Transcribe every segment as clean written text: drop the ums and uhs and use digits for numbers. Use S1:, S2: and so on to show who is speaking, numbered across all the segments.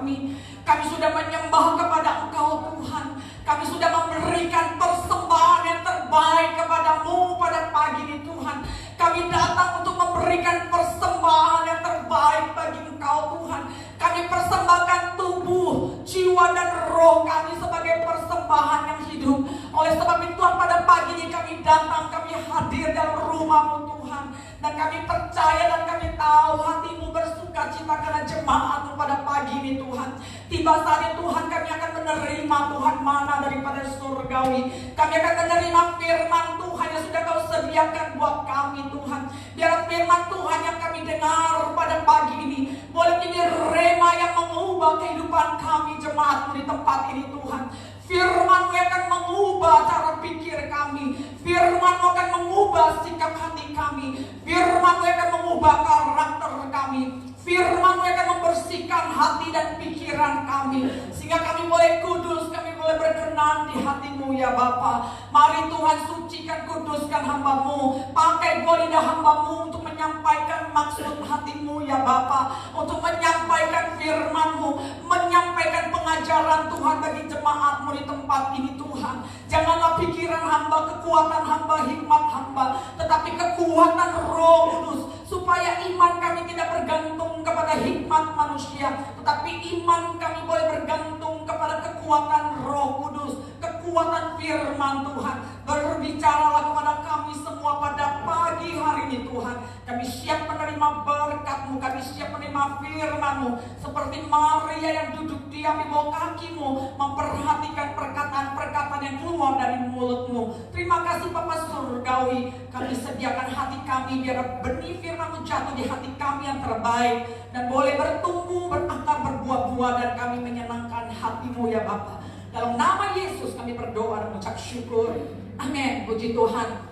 S1: kami. Kami sudah menyembah kepada Engkau Tuhan. Kami sudah memberikan persembahan yang terbaik kepadamu pada pagi ini Tuhan. Kami datang untuk memberikan persembahan yang terbaik bagi Engkau Tuhan. Kami persembahkan tubuh, jiwa dan roh kami sebagai persembahan yang hidup. Oleh sebab itu Tuhan, pada pagi ini kami datang, kami hadir dalam rumah-Mu Tuhan. Dan kami percaya dan kami tahu hati-Mu bersuka cita karena jemaat-Mu pada pagi ini Tuhan. Tiba saatnya Tuhan, kami akan menerima Tuhan mana daripada surgawi. Kami akan menerima firman Tuhan yang sudah Kau sediakan buat kami Tuhan. Biar firman Tuhan yang kami dengar pada pagi ini boleh menjadi rema yang mengubah kehidupan kami jemaat-Mu di tempat ini Tuhan. Firman-Mu akan mengubah cara pikir kami. Firman-Mu akan mengubah sikap hati kami. Firman-Mu akan mengubah karakter kami. Firman-Mu akan membersihkan hati dan pikiran kami. Sehingga kami boleh kudus, kami boleh berkenan di hati-Mu ya Bapa. Mari Tuhan, sucikan, kuduskan hamba-Mu. Pakai lidah hamba-Mu untuk menyampaikan maksud hati-Mu ya Bapa. Untuk menyampaikan firman-Mu, menyampaikan pengajaran Tuhan bagi jemaat-Mu di tempat ini Tuhan. Janganlah pikiran hamba, kekuatan hamba, hikmat hamba, tetapi kekuatan Roh Kudus. Supaya iman kami tidak bergantung kepada hikmat manusia, tetapi iman kami boleh bergantung kepada kekuatan Roh Kudus, kekuatan firman Tuhan. Berbicaralah kepada kami semua pada pagi hari ini Tuhan. Kami siap menerima berkat-Mu, kami siap menerima firman-Mu. Seperti Maria yang duduk diam di bawah kaki-Mu, memperhatikan perkataan-perkataan yang keluar dari mulut-Mu. Terima kasih Bapa Surgawi. Kami sediakan hati kami biar benih firman-Mu jatuh di hati kami yang terbaik, dan boleh bertumbuh, berakar, berbuah-buah, dan kami menyenangkan hati-Mu ya Bapa. Dalam nama Yesus kami berdoa dan mengucap syukur. Amin. Puji Tuhan.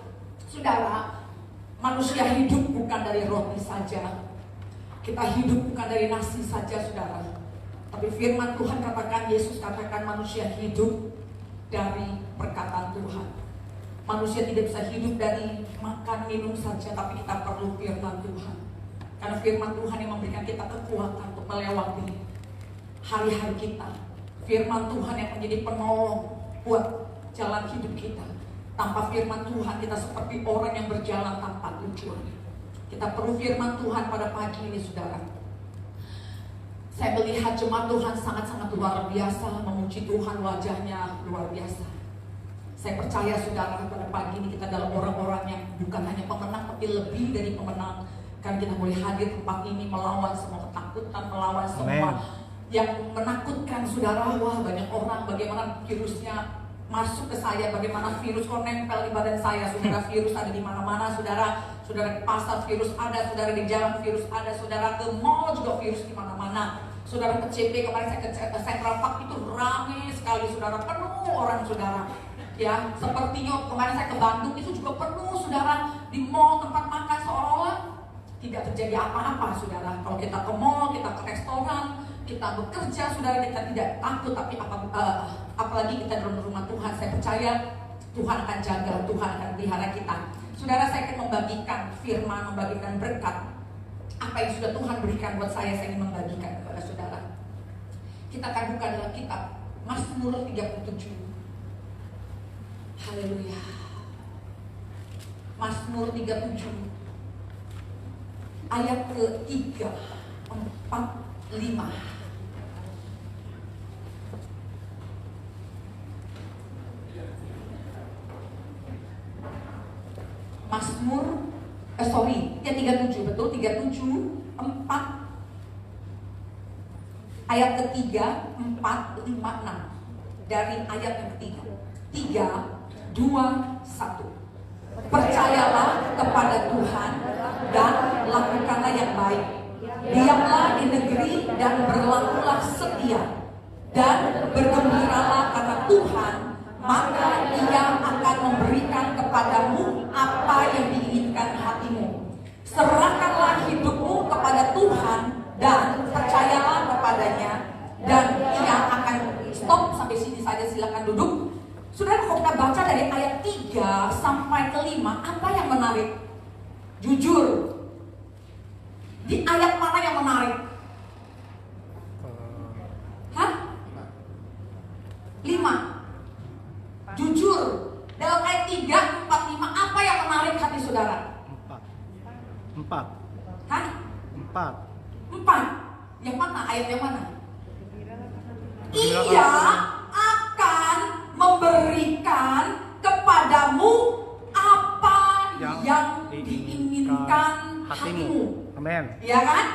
S1: Saudara, manusia hidup bukan dari roti saja. Kita hidup bukan dari nasi saja saudara. Tapi firman Tuhan katakan, Yesus katakan manusia hidup dari perkataan Tuhan. Manusia tidak bisa hidup dari makan minum saja, tapi kita perlu firman Tuhan. Karena firman Tuhan yang memberikan kita kekuatan untuk melewati hari-hari kita. Firman Tuhan yang menjadi penolong buat jalan hidup kita. Tanpa firman Tuhan kita seperti orang yang berjalan tanpa tujuan. Kita perlu firman Tuhan pada pagi ini saudara. Saya melihat jemaat Tuhan sangat-sangat luar biasa, memuji Tuhan, wajahnya luar biasa. Saya percaya saudara pada pagi ini kita adalah orang-orang yang bukan hanya pemenang, tapi lebih dari pemenang. Karena kita boleh hadir tempat ini melawan semua ketakutan, melawan semua yang menakutkan saudara. Wah, banyak orang bagaimana virusnya masuk ke saya, bagaimana virus kok nempel di badan saya. Saudara, virus ada di mana-mana saudara. Saudara di pasar virus ada, saudara di jalan virus ada, saudara ke mall juga virus di mana-mana. Saudara ke CP, kemarin saya ke Central Park itu ramai sekali saudara, penuh orang saudara. Ya, sepertinya kemarin saya ke Bandung itu juga penuh saudara, di mall tempat makan seolah-olah tidak terjadi apa-apa saudara. Kalau kita ke mall, kita ke restoran, kita bekerja saudara, kita tidak takut. Tapi apalagi kita dalam rumah Tuhan, saya percaya Tuhan akan jaga, Tuhan akan pelihara kita. Saudara, saya akan membagikan firman, membagikan berkat. Apa yang sudah Tuhan berikan buat saya ingin membagikan kepada saudara. Kita akan buka dalam kitab Mazmur 37. Haleluya. Mazmur 37 ayat ke-3, 4, 5. Mazmur ya 37, betul, 37, 4 ayat ketiga, 4, 5, 6. Dari ayat yang ketiga. 3, 2, 1. Percayalah kepada Tuhan dan lakukanlah yang baik. Diamlah di negeri dan berlakulah setia, dan bergembiralah karena Tuhan, maka Ia akan memberikan kepadamu apa yang diinginkan hatimu. Serahkanlah hidupmu kepada Tuhan dan percayalah kepadanya, dan Ia akan. Stop sampai sini saja, silakan duduk. Saudara, kalau kita baca dari ayat 3 sampai ke 5, apa yang menarik? Jujur, di ayat mana yang menarik?
S2: 4.
S1: Hah?
S2: 4.
S1: 4. Yang mana? Ayat yang mana? Ia akan memberikan kepadamu apa yang diinginkan hatimu.
S2: Amin.
S1: Ya kan?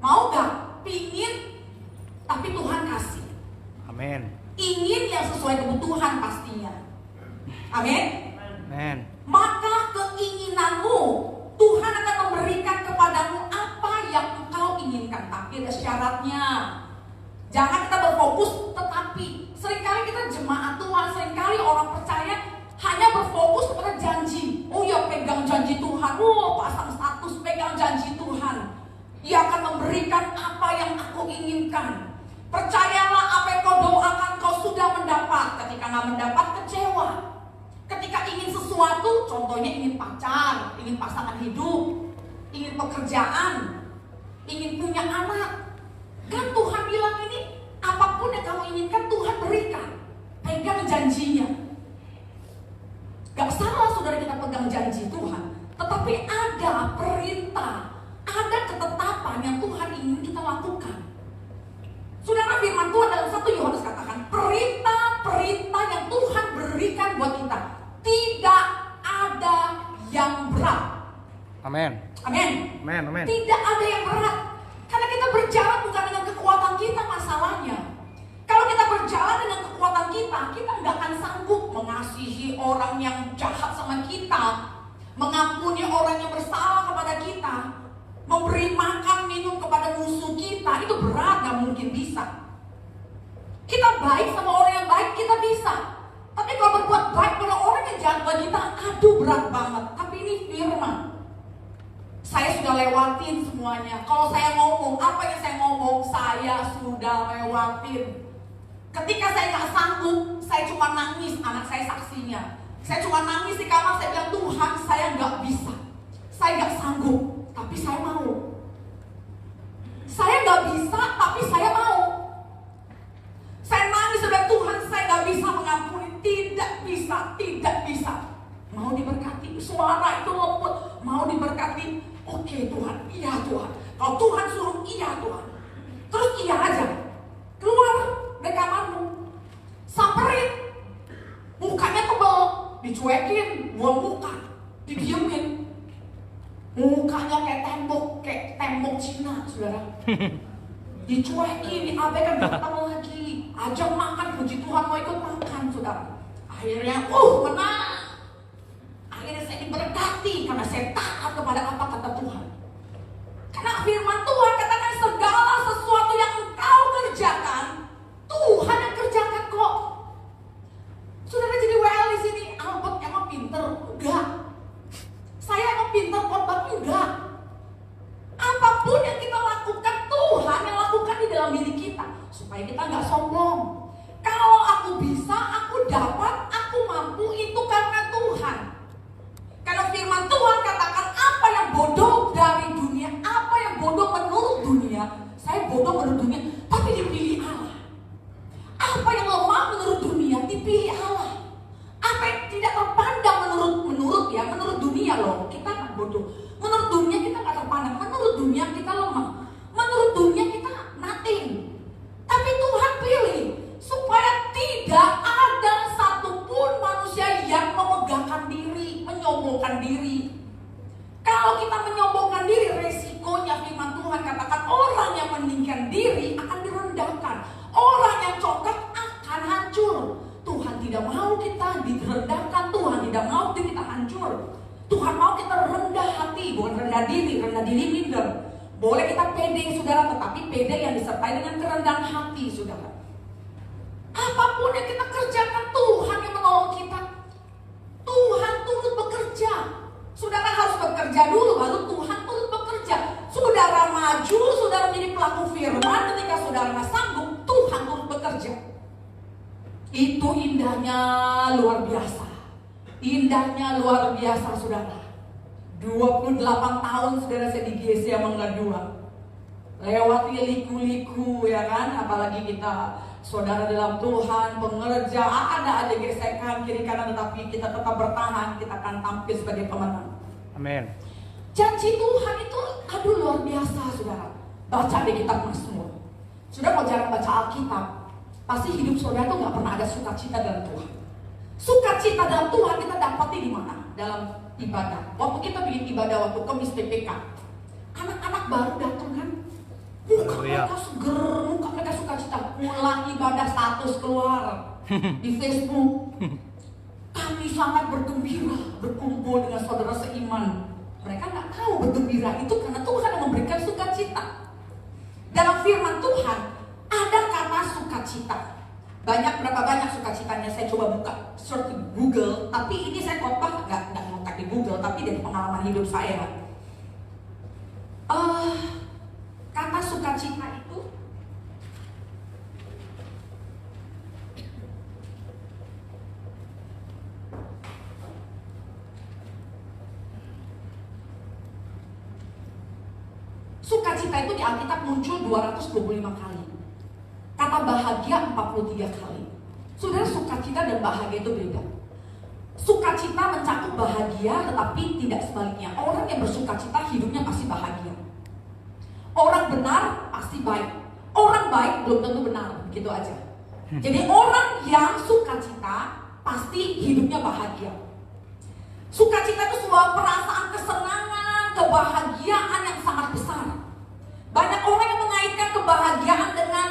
S1: Mau gak? Pingin tapi Tuhan kasih.
S2: Amin.
S1: Ingin yang sesuai kebutuhan pastinya. Amin.
S2: Amin.
S1: Maka keinginanmu Tuhan akan memberikan kepadamu apa yang engkau inginkan. Tapi ada syaratnya. Jangan kita berfokus, tetapi seringkali kita jemaat Tuhan, seringkali orang percaya hanya berfokus kepada janji. Oh ya, pegang janji Tuhan. Oh, pasang status, pegang janji Tuhan. Ia akan memberikan apa yang aku inginkan. Percayalah apa yang kau doakan kau sudah mendapat. Ketika nggak mendapat, kecewa. Ketika ingin sesuatu, contohnya ingin pacar, ingin pasangan hidup, ingin pekerjaan, ingin punya anak. Kan Tuhan bilang ini, apapun yang kamu inginkan Tuhan berikan. Pegang janjinya. Gak salah saudara kita pegang janji Tuhan. Tetapi ada perintah, ada ketetapan yang Tuhan ingin kita lakukan. Saudara, firman Tuhan dalam 1 Yohanes katakan, perintah-perintah yang Tuhan berikan buat kita tidak ada yang berat.
S2: Amin.
S1: Amin.
S2: Amin. Amin.
S1: Tidak ada yang berat. Karena kita berjalan bukan dengan kekuatan kita masalahnya. Kalau kita berjalan dengan kekuatan kita nggak akan sanggup mengasihi orang yang jahat sama kita, mengampuni orang yang bersalah kepada kita, memberi makan minum kepada musuh kita. Itu berat, nggak mungkin bisa. Kita baik sama orang yang baik, kita bisa. Tapi kalau berbuat baik pada orang yang jahat buat kita, aduh berat banget. Tapi ini firman. Saya sudah lewatin semuanya. Kalau saya ngomong, apa yang saya ngomong, saya sudah lewatin. Ketika saya nggak sanggup, saya cuma nangis. Anak saya saksinya. Saya cuma nangis di kamar. Saya bilang, Tuhan, saya nggak bisa. Saya nggak sanggup, tapi saya mau. Saya nggak bisa, tapi saya mau. Saya nangis sudah, Tuhan, saya nggak bisa mengampuni. Tidak bisa, tidak bisa. Mau diberkati, suara itu lembut. Mau diberkati, oke Tuhan, iya Tuhan. Kalau Tuhan suruh iya Tuhan, terus iya aja. Keluar dari kamarmu, samperin. Mukanya tebal, dicuekin, buang muka, didiemin. Mukanya kayak tembok Cina, saudara. Dicuekin, diabaikan, datang lagi. Ajak makan, puji Tuhan mau ikut makan, saudara. Akhirnya, menang. Akhirnya saya diberkati karena saya taat kepada apa kata Tuhan. Karena firman Tuhan katakan segala sesuatu yang engkau kerjakan, Tuhan yang kerjakan kok. Saudara jadi WL di sini, Albert emang pinter? Enggak. Saya emang pinter khotbah? Enggak. Apapun yang kita lakukan, Tuhan yang lakukan di dalam diri kita, supaya kita nggak sombong. Kalau aku bisa, aku dapat, aku mampu, itu karena Tuhan. Karena firman Tuhan katakan apa yang bodoh dari dunia, apa yang bodoh menurut dunia, saya bodoh menurut dunia, tapi dipilih Allah. Apa yang lemah menurut dunia, dipilih Allah. Apa yang tidak terpandang menurut dunia loh, kita kan bodoh. Menurut dunia kita nggak terpandang, menurut dunia kita lemah, menurut dunia kita nothing. Tapi Tuhan pilih supaya tidak ada satupun manusia yang memegahkan diri, menyombongkan diri. Kalau kita menyombongkan diri, resikonya firman Tuhan katakan orang yang meninggikan diri akan direndahkan. Orang yang congkak akan hancur. Tuhan tidak mau kita direndahkan, Tuhan tidak mau kita hancur. Tuhan mau kita rendah hati, bukan rendah diri minder. Boleh kita pede saudara, tetapi pede yang disertai dengan kerendahan hati saudara. Apapun yang kita kerjakan, Tuhan yang menolong kita. Tuhan turut bekerja. Saudara harus bekerja dulu, baru Tuhan turut bekerja. Saudara maju, saudara menjadi pelaku firman. Ketika saudara nggak sanggup, Tuhan turut bekerja. Itu indahnya luar biasa. Indahnya luar biasa saudara. 28 tahun saudara saya di GC Mangga 2. Lewati liku-liku ya kan, apalagi kita saudara dalam Tuhan, pengerja, ada gesekan kiri kanan, tetapi kita tetap bertahan, kita akan tampil sebagai pemenang.
S2: Amin.
S1: Janji Tuhan itu aduh luar biasa saudara. Baca di kitab Mazmur. Sudah mau jarang baca Alkitab, pasti hidup saudara tuh gak pernah ada sukacita dalam Tuhan. Sukacita dalam Tuhan kita dapati di mana? Dalam ibadah. Waktu kita bikin ibadah waktu Kemis PPK, anak-anak baru datang kan, muka mereka seger, muka mereka sukacita. Pulang ibadah status keluar di Facebook. Kami sangat bergembira berkumpul dengan saudara seiman. Mereka nggak tahu bergembira itu karena Tuhan yang memberikan sukacita. Dalam firman Tuhan ada kata sukacita. Berapa banyak sukacitanya? Saya coba buka search di Google, tapi ini saya khotbah nggak ngangkat di Google, tapi dari pengalaman hidup saya. Kata sukacita itu sukacita itu di Alkitab muncul 225 kali. Kata bahagia 43 kali. Saudara, sukacita dan bahagia itu beda. Sukacita mencakup bahagia, tetapi tidak sebaliknya. Orang yang bersukacita hidupnya pasti bahagia. Orang benar pasti baik. Orang baik belum tentu benar, begitu aja. Jadi orang yang sukacita pasti hidupnya bahagia. Sukacita itu sebuah perasaan kesenangan, kebahagiaan yang sangat besar. Banyak orang yang mengaitkan kebahagiaan dengan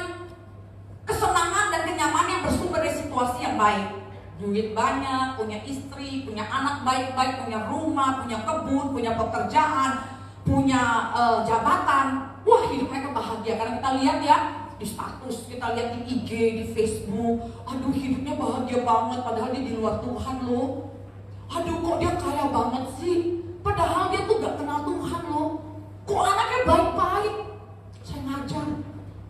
S1: kesenangan dan kenyamanan yang bersumber dari situasi yang baik. Duit banyak, punya istri, punya anak baik-baik, punya rumah, punya kebun, punya pekerjaan, punya jabatan. Wah, hidup mereka bahagia karena kita lihat ya di status, kita lihat di IG, di Facebook. Aduh, hidupnya bahagia banget padahal dia di luar Tuhan loh. Aduh, kok dia kaya banget sih, padahal dia tuh gak kenal Tuhan loh. Kok anaknya baik-baik. Saya ngajar,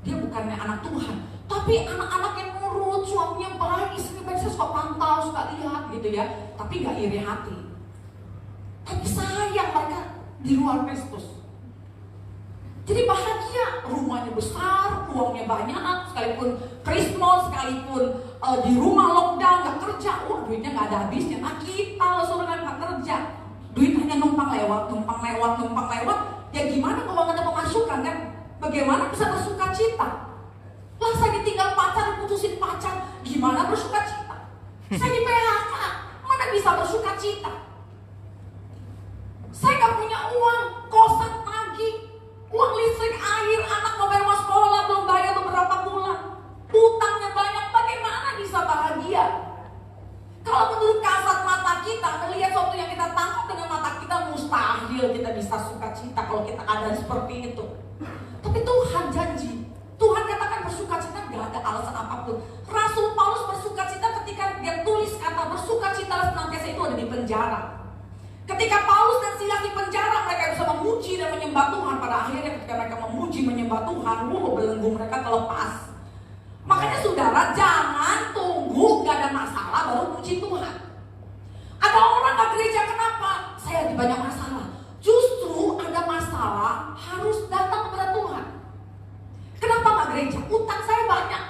S1: dia bukannya anak Tuhan, tapi anak-anak yang nurut, suaminya baik, istrinya baik. Saya suka pantau, suka lihat gitu ya, tapi gak iri hati. Tapi sayang mereka di luar Kristus. Jadi bahagia, rumahnya besar, uangnya banyak, sekalipun Christmas, sekalipun di rumah lockdown, gak kerja, duitnya gak ada habisnya. Nah kita saudara gak kerja, duit hanya numpang lewat, ya gimana kalau gak ada pemasukan kan? Bagaimana bisa bersuka cita? Lah saya ditinggal pacar, putusin pacar, gimana bersuka cita? Saya di PHK, mana bisa bersuka cita? Saya gak punya uang, kosan pagi, uang listrik, air, anak mau bayar sekolah belum bayar beberapa bulan, utangnya banyak, bagaimana bisa bahagia? Kalau menurut kasat mata kita, melihat sesuatu yang kita tangkap dengan mata kita, mustahil kita bisa sukacita kalau kita ada seperti itu. Tapi Tuhan janji, Tuhan katakan bersukacita gak ada alasan apapun. Rasul Paulus bersukacita ketika dia tulis kata bersukacita senantiasa itu ada di penjara. Ketika Paulus dan Silas di penjara, mereka bisa memuji dan menyembah Tuhan. Pada akhirnya ketika mereka memuji, menyembah Tuhan, belenggu mereka terlepas. Makanya saudara, jangan tunggu gak ada masalah baru puji Tuhan. Ada orang ke gereja, kenapa? Saya lagi banyak masalah. Justru ada masalah harus datang kepada Tuhan. Kenapa gak gereja? Utang saya banyak.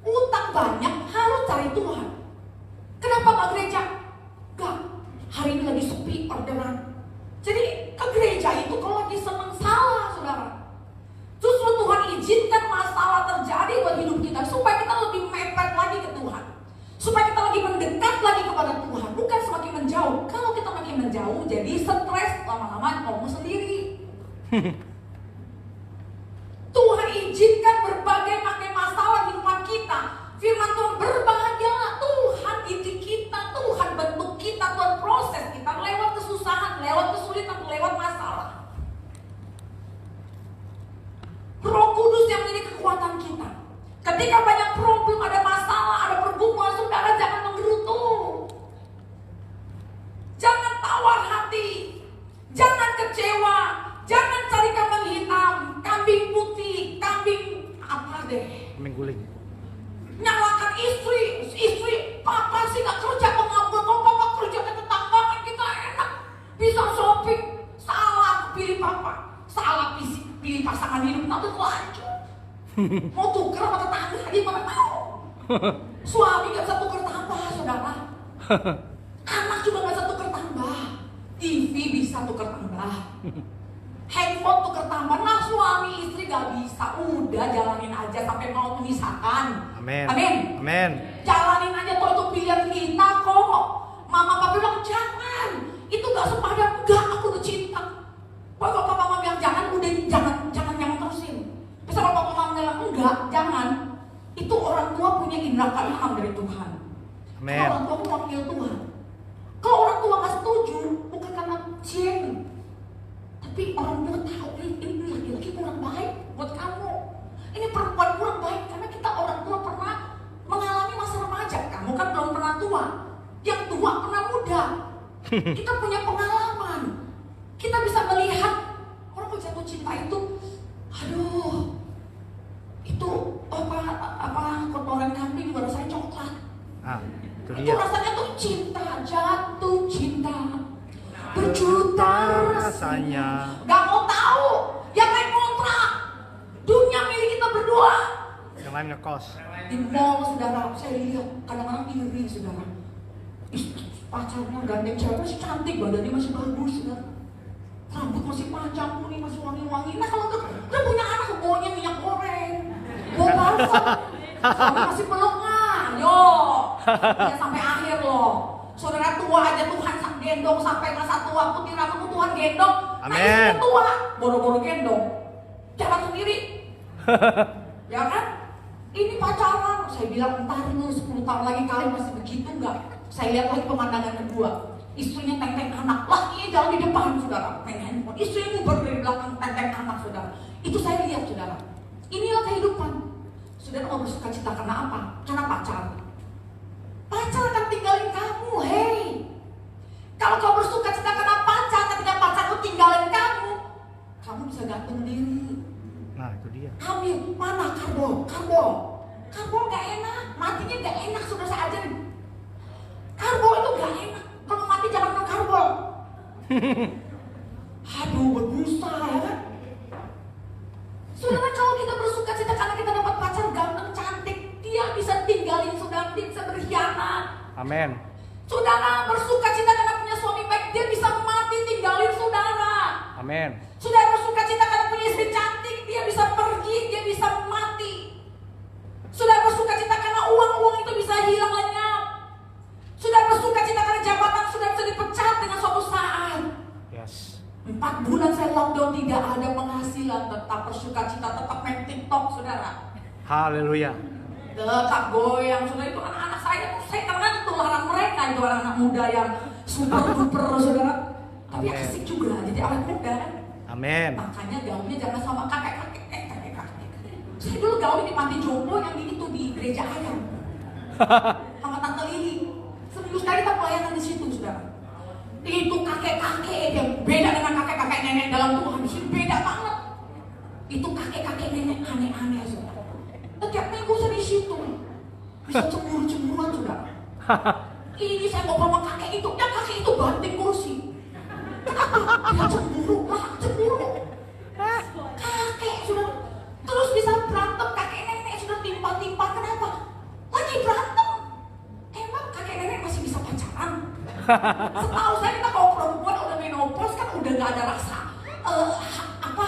S1: Utang banyak harus cari Tuhan. Kenapa gak gereja? Gak, hari ini lagi sepi orderan. Jadi ke gereja itu kalau lagi senang, salah saudara. Justru Tuhan izinkan masalah terjadi buat hidup kita supaya kita lebih mepet lagi ke Tuhan, supaya kita lagi mendekat lagi kepada Tuhan, bukan semakin menjauh. Kalau kita makin menjauh, jadi stres, lama-lama ngomong sendiri. Tuhan izinkan berbagai masalah di depan kita. Firman Tuhan, berbahagialah, Tuhan didik kita, Tuhan bentuk kita, Tuhan proses kita lewat kesusahan, lewat kesulitan, lewat masalah. Roh Kudus yang menjadi kekuatan kita. Ketika banyak problem, ada masalah, ada pergumulan, saudara jangan menggerutu. Jangan tawar hati. Jangan kecewa. Jangan cari kambing hitam, kambing putih, kambing apa deh.
S2: Kambing guling.
S1: Nyalakan istri, papa sih gak kerja pengabut, kalau papa kerja ke tetangga kan kita enak. Bisa shopping, salah pilih papa, salah pilih pasangan hidup, nanti lanjut. Mau tuker sama tetangga, gimana mau? Suami gak bisa tuker tambah, saudara. Anak juga gak bisa tuker tambah. TV bisa bisa tukar tambah. Handphone tukar tambah. Nah, suami istri gak bisa. Udah jalanin aja sampai mau memisahkan.
S2: Amin.
S1: Amin.
S2: Amin.
S1: Jalanin aja, toh itu pilihan kita kok. Mama papa bilang jangan. Itu gak sepadan. Enggak, aku udah cinta. Kalau papa mama bilang jangan, udah jangan terusin. Bisa kalau papa mama bilang enggak, jangan. Itu orang tua punya indera ilham dari Tuhan.
S2: Amin.
S1: Kalau orang tua memanggil Tuhan. Kalau orang tua gak setuju, bukan karena ceng, tapi orang tua tahu ini laki-laki kurang baik buat kamu. Ini perempuan kurang baik karena kita orang tua pernah mengalami masa remaja. Kamu kan belum pernah tua. Yang tua pernah muda. Kita punya pengalaman. Kita bisa melihat orang kok jatuh cinta itu, aduh, itu apa kotoran kambing juga rasanya coklat.
S2: Itu
S1: Itu
S2: dia.
S1: rasanya tuh cinta, jatuh cinta, berjuta
S2: rasanya.
S1: Gak mau tahu, yang lain kontrak. Dunia milik kita berdua.
S2: Yang lain ngekos.
S1: Di mall, saudara, saya lihat kadang-kadang iri, saudara. Pacarnya gandeng cewek masih cantik, badannya masih bagus, saudara. Rambut masih panjang, kuning masih wangi-wangi. Nah kalau udah punya anak, baunya minyak goreng, bau parfum. Suami masih peluk nggak? Yo, ya sampai akhir loh. Saudara tua aja Tuhan gendong sampai masa tua, putih rambutmu Tuhan gendong. Nah istrinya tua, boro-boro gendong, jalan sendiri. Ya kan? Ini pacaran, saya bilang entar lu 10 tahun lagi kalian masih begitu nggak? Saya lihat lagi pemandangan kedua, istrinya teng-teng anak, lakinya jalan di depan saudara, main handphone. Istrinya nguber dari belakang teng-teng anak saudara. Itu saya lihat saudara. Inilah kehidupan. Saudara mau bersuka cita karena apa? Karena pacar. Pacar akan tinggalin kamu, hei. Kalau kau bersuka cita karena pacar, ketika pacar itu tinggalin kamu bisa gantung diri.
S2: Nah itu dia.
S1: Hamil, mana karbol? Karbol gak enak, matinya gak enak, sudah saya ajarin. Karbol itu gak enak, kalau mati jangan minum karbol. Aduh, berbusa ya kan? Saudara, kalau kita bersuka cita karena kita dapat pacar ganteng, cantik, dia bisa tinggalin saudara, dia bisa berkhianat.
S2: Amin.
S1: Saudara bersuka cita karena punya suami baik, dia bisa mati tinggalin saudara.
S2: Amin.
S1: Saudara bersuka cita karena punya istri cantik, dia bisa pergi, dia bisa mati. Saudara bersuka cita karena uang itu bisa hilang lenyap. Saudara bersuka cita karena jabatan sudah bisa dipecat dengan suatu saat.
S2: Yes.
S1: 4 bulan saya lockdown, tidak ada penghasilan, tetap bersuka cita, tetap main TikTok, saudara.
S2: Haleluya.
S1: Tetap goyang, saudara. Itu anak-anak saya kenal tularan mereka, itu anak-anak muda yang super duper, saudara. Tapi
S2: Amen.
S1: asik juga, jadi awet muda kan.
S2: Amin.
S1: Makanya gaulnya jangan sama kakek-kakek. Saya dulu gaul di panti jompo yang itu di gereja ayam. Sama Tante Lili. Seminggu sekali kita pelayanan di situ, saudara. Itu kakek-kakek yang beda dengan kakek-kakek nenek dalam Tuhan. Di sini beda banget. Itu kakek-kakek nenek aneh-aneh, saudara. Setiap minggu saya di situ. Bisa cemburu-cemburuan, saudara. Ini saya ngobrol sama kakek itu, dan kakek itu banting kursi. Kenapa? Dia cemburu, cemburu. Kakek sudah terus bisa berantem, kakek nenek sudah timpa-timpa. Kenapa? Lagi berantem. Emang kakek nenek masih bisa pacaran? Setahu saya kita kalau perempuan udah menopause kan udah gak ada rasa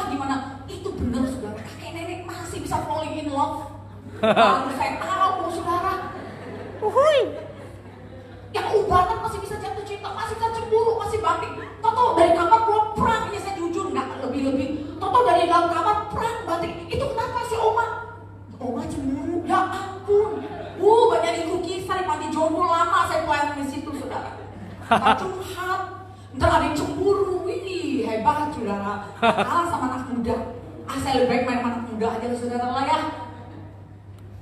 S1: gimana? Itu bener saudara, kakek nenek masih bisa falling in love. Baru saya tahu saudara. Yang ubanan masih bisa jatuh cinta, masih bisa cemburu, masih banting. Toto dari kamar keluar perang, ini saya jujur nggak lebih-lebih. Toto dari dalam kamar perang banting. Itu kenapa sih Oma? Oma cemburu, ya ampun. Banyak dikukisah di panti jompo lama saya pelayanan di situ saudara. Curhat, ntar ada yang cemburu, ini hebat saudara. Kalah sama anak muda. Saya lebih baik main anak muda aja saudara lah ya.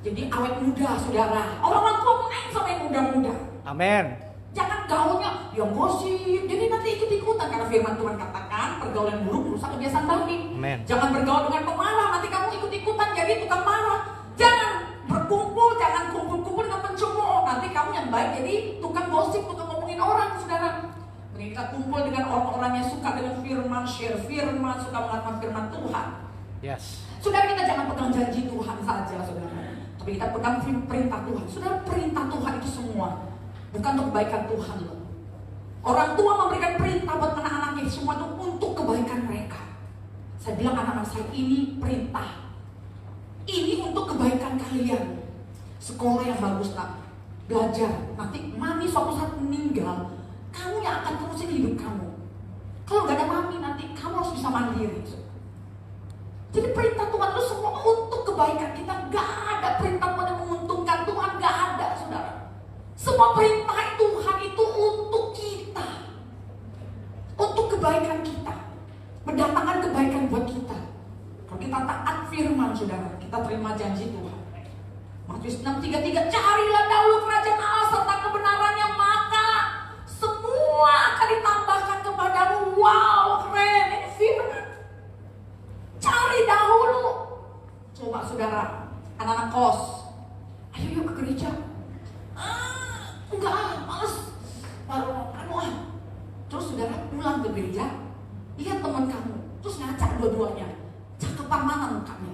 S1: Jadi awet muda saudara. Orang tua main sama yang muda-muda.
S2: Amin.
S1: Jangan gaulnya yang gosip, jadi nanti ikut-ikutan. Karena firman Tuhan katakan pergaulan buruk merusak kebiasaan baik.
S2: Amin.
S1: Jangan bergaul dengan pemarah, nanti kamu ikut-ikutan jadi tukang marah. Jangan berkumpul, jangan kumpul-kumpul dengan pencemooh, nanti kamu yang baik jadi tukang gosip, tukang ngomongin orang saudara. Mending kita kumpul dengan orang-orang yang suka dengan firman, share firman, suka mengatakan firman Tuhan.
S2: Yes.
S1: Saudara, kita jangan pegang janji Tuhan saja saudara, tapi kita pegang perintah Tuhan. Saudara, perintah Tuhan itu semua bukan untuk kebaikan Tuhan loh. Orang tua memberikan perintah buat anak-anaknya semua itu untuk kebaikan mereka. Saya bilang anak-anak saya, ini perintah. Ini untuk kebaikan kalian. Sekolah yang bagus nak, belajar. Nanti mami suatu saat meninggal, kamu yang akan terusin hidup kamu. Kalau gak ada mami nanti kamu harus bisa mandiri. Jadi perintah Tuhan itu semua untuk kebaikan kita. Gak ada perintah Tuhan yang menguntungkan Tuhan, gak ada saudara. Semua perintah Tuhan itu untuk kita, untuk kebaikan kita, mendatangkan kebaikan buat kita. Kalau kita taat firman saudara, kita terima janji Tuhan. Matius 6:33, carilah dahulu kerajaan Allah serta kebenarannya, maka semua akan ditambahkan kepadamu. Wow, keren, ini firman. Cari dahulu. Coba saudara, anak-anak kos, ayo yuk ke gereja. Enggak, males. Terus saudara pulang ke gereja, lihat teman kamu, terus ngacak dua-duanya. Cakepan mana mukanya?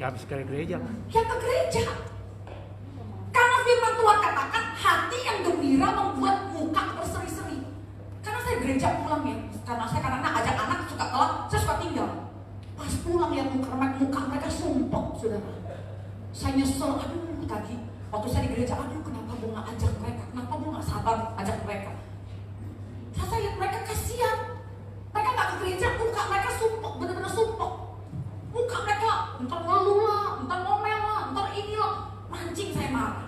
S2: Ya habis ke gereja.
S1: Ya ke gereja. Karena firman Tuhan katakan hati yang gembira membuat muka berseri-seri. Karena saya gereja pulang ya, karena ajak anak suka telat, saya suka tinggal. Pas pulang lihat muka mereka sumpah saudara. Saya nyesel, aduh tadi waktu saya di gereja, aduh kenapa gue gak ajak mereka, kenapa gue gak sabar ajak mereka. Saya lihat mereka kasihan, mereka gak ke gereja, muka mereka sumpah, bener-bener sumpah. Muka mereka entar ngeluh lah, entar ngomel lah, entar inilah, mancing saya marah.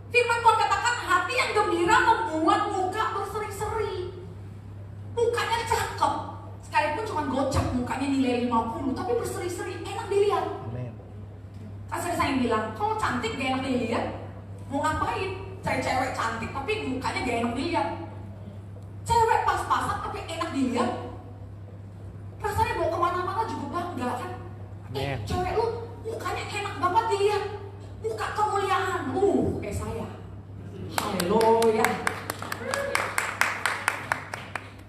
S1: Firman Tuhan katakan hati yang gembira membuat muka berseri-seri. Mukanya cakep, sekalipun cuma gocap, mukanya nilai 50, tapi berseri-seri, enak dilihat. Kan saya bilang, kalau cantik gak enak dilihat, mau ngapain? Cari cewek cantik tapi mukanya gak enak dilihat. Cewek pas-pasan tapi enak dilihat, rasanya bawa kemana-mana juga bangga kan. Cewek lu mukanya enak banget dilihat, muka kemuliaan, kayak saya. Haleluya.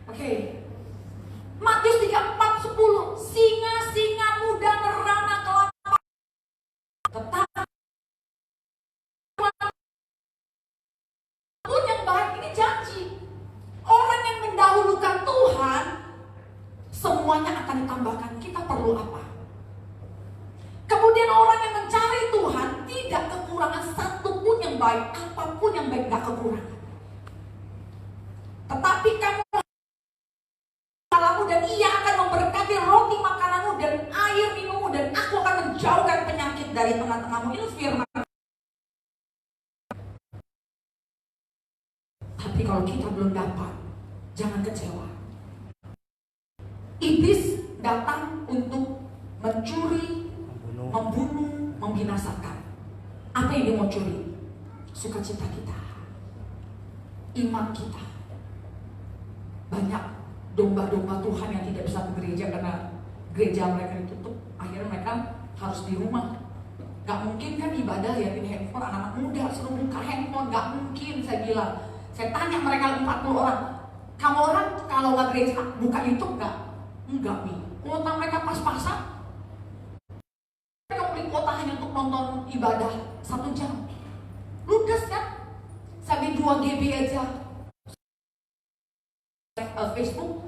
S1: Oke. Matius 34:10, singa-singa muda merana kelapa, tetapi pun yang baik, ini janji. Orang yang mendahulukan Tuhan, semuanya akan ditambahkan. Kita perlu apa? Kemudian orang yang mencari Tuhan tidak kekurangan satupun yang baik, apapun yang baik gak kekurangan. Tetapi kamu dan ia akan memberkati roti makananmu dan air minummu, dan aku akan menjauhkan penyakit dari tengah-tengahmu. Ini firman. Tapi kalau kita belum dapat, jangan kecewa. Iblis datang untuk mencuri, membunuh, membinasakan. Apa yang dia mau curi? Sukacita kita, iman kita. Banyak domba-domba Tuhan yang tidak bisa ke gereja karena gereja mereka ditutup. Akhirnya mereka harus di rumah. Gak mungkin kan ibadah liatin handphone, anak-anak muda suruh buka handphone, gak mungkin. Saya bilang, saya tanya mereka 40 orang, kamu orang kalau gak gereja buka YouTube gak? Enggak nih, kuota mereka pas-pasan. Mereka beli kuota hanya untuk nonton ibadah 1 jam. Ludes kan? Sampai 2 GB aja Facebook,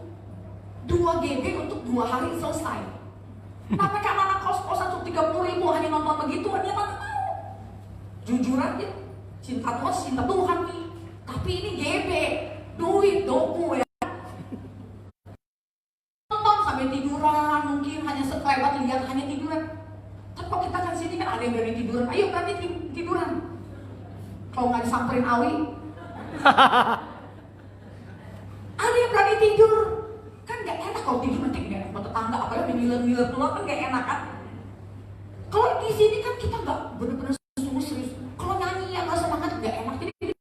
S1: 2 GB untuk 2 hari selesai. Nah mereka anak kos-kosan 30.000 hanya nonton begitu, dia mana mau? Jujur aja, cinta Tuhan nih. Tapi ini GB, duit, doku ya. Nonton sampai tiduran, mungkin hanya sekelebat lihat hanya tiduran. Tapi kalau kita kan sini kan ada yang berani tiduran, ayo berani tiduran. Kalau nggak disamperin Awi. Ada yang berani tidur, kan gak enak kalau tidur nanti gak enak buat tetangga, apalagi ngiler-ngiler keluar kan gak enak kan. Kalau di sini kan kita gak bener-bener serius. Kalau nyanyi yang gak semangat gak enak, jadi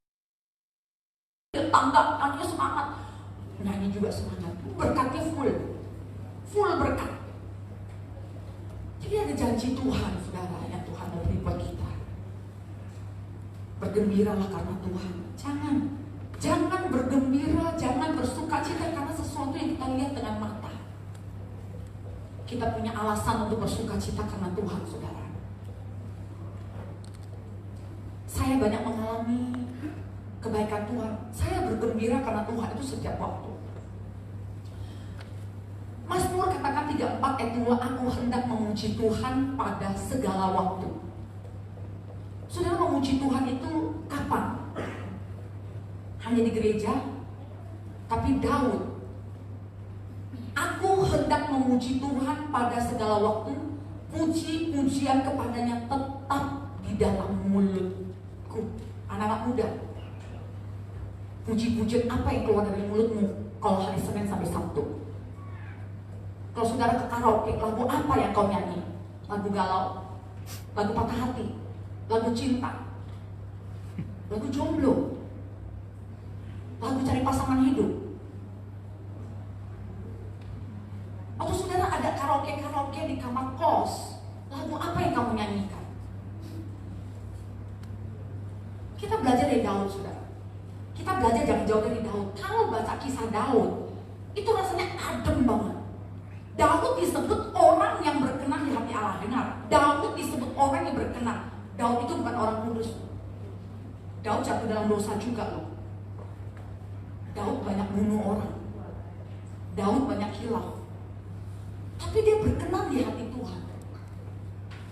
S1: tetangga nyanyi semangat, nyanyi juga semangat, berkatnya full berkat. Jadi ada janji Tuhan saudara yang Tuhan mau beri buat kita. Bergembiralah karena Tuhan. Jangan bergembira, jangan bersuka cita karena sesuatu yang kita lihat dengan mata. Kita punya alasan untuk bersuka cita karena Tuhan, saudara. Saya banyak mengalami kebaikan Tuhan. Saya bergembira karena Tuhan itu setiap waktu. Mazmur katakan 34 ayat 2, aku hendak memuji Tuhan pada segala waktu. Saudara, memuji Tuhan itu kapan? Hanya di gereja? Tapi Daud, aku hendak memuji Tuhan pada segala waktu, puji-pujian kepadanya tetap di dalam mulutku. Anak-anak muda, puji-pujian apa yang keluar dari mulutmu kalau hari Senin sampai Sabtu? Kalau saudara ke karaoke, lagu apa yang kau nyanyi? Lagu galau, lagu patah hati, lagu cinta, lagu jomblo, lagu cari pasangan hidup. Atau saudara ada karaoke di kamar kos, lagu apa yang kamu nyanyikan? Kita belajar dari Daud, saudara. Kita belajar jangan jauh dari Daud. Kalau baca kisah Daud, itu rasanya adem banget. Daud disebut orang yang berkenan di hati Allah. Dengar, Daud disebut orang yang berkenan. Daud itu bukan orang kudus. Daud jatuh dalam dosa juga loh. Daud banyak bunuh orang. Daud banyak hilang. Tapi dia berkenan di hati Tuhan.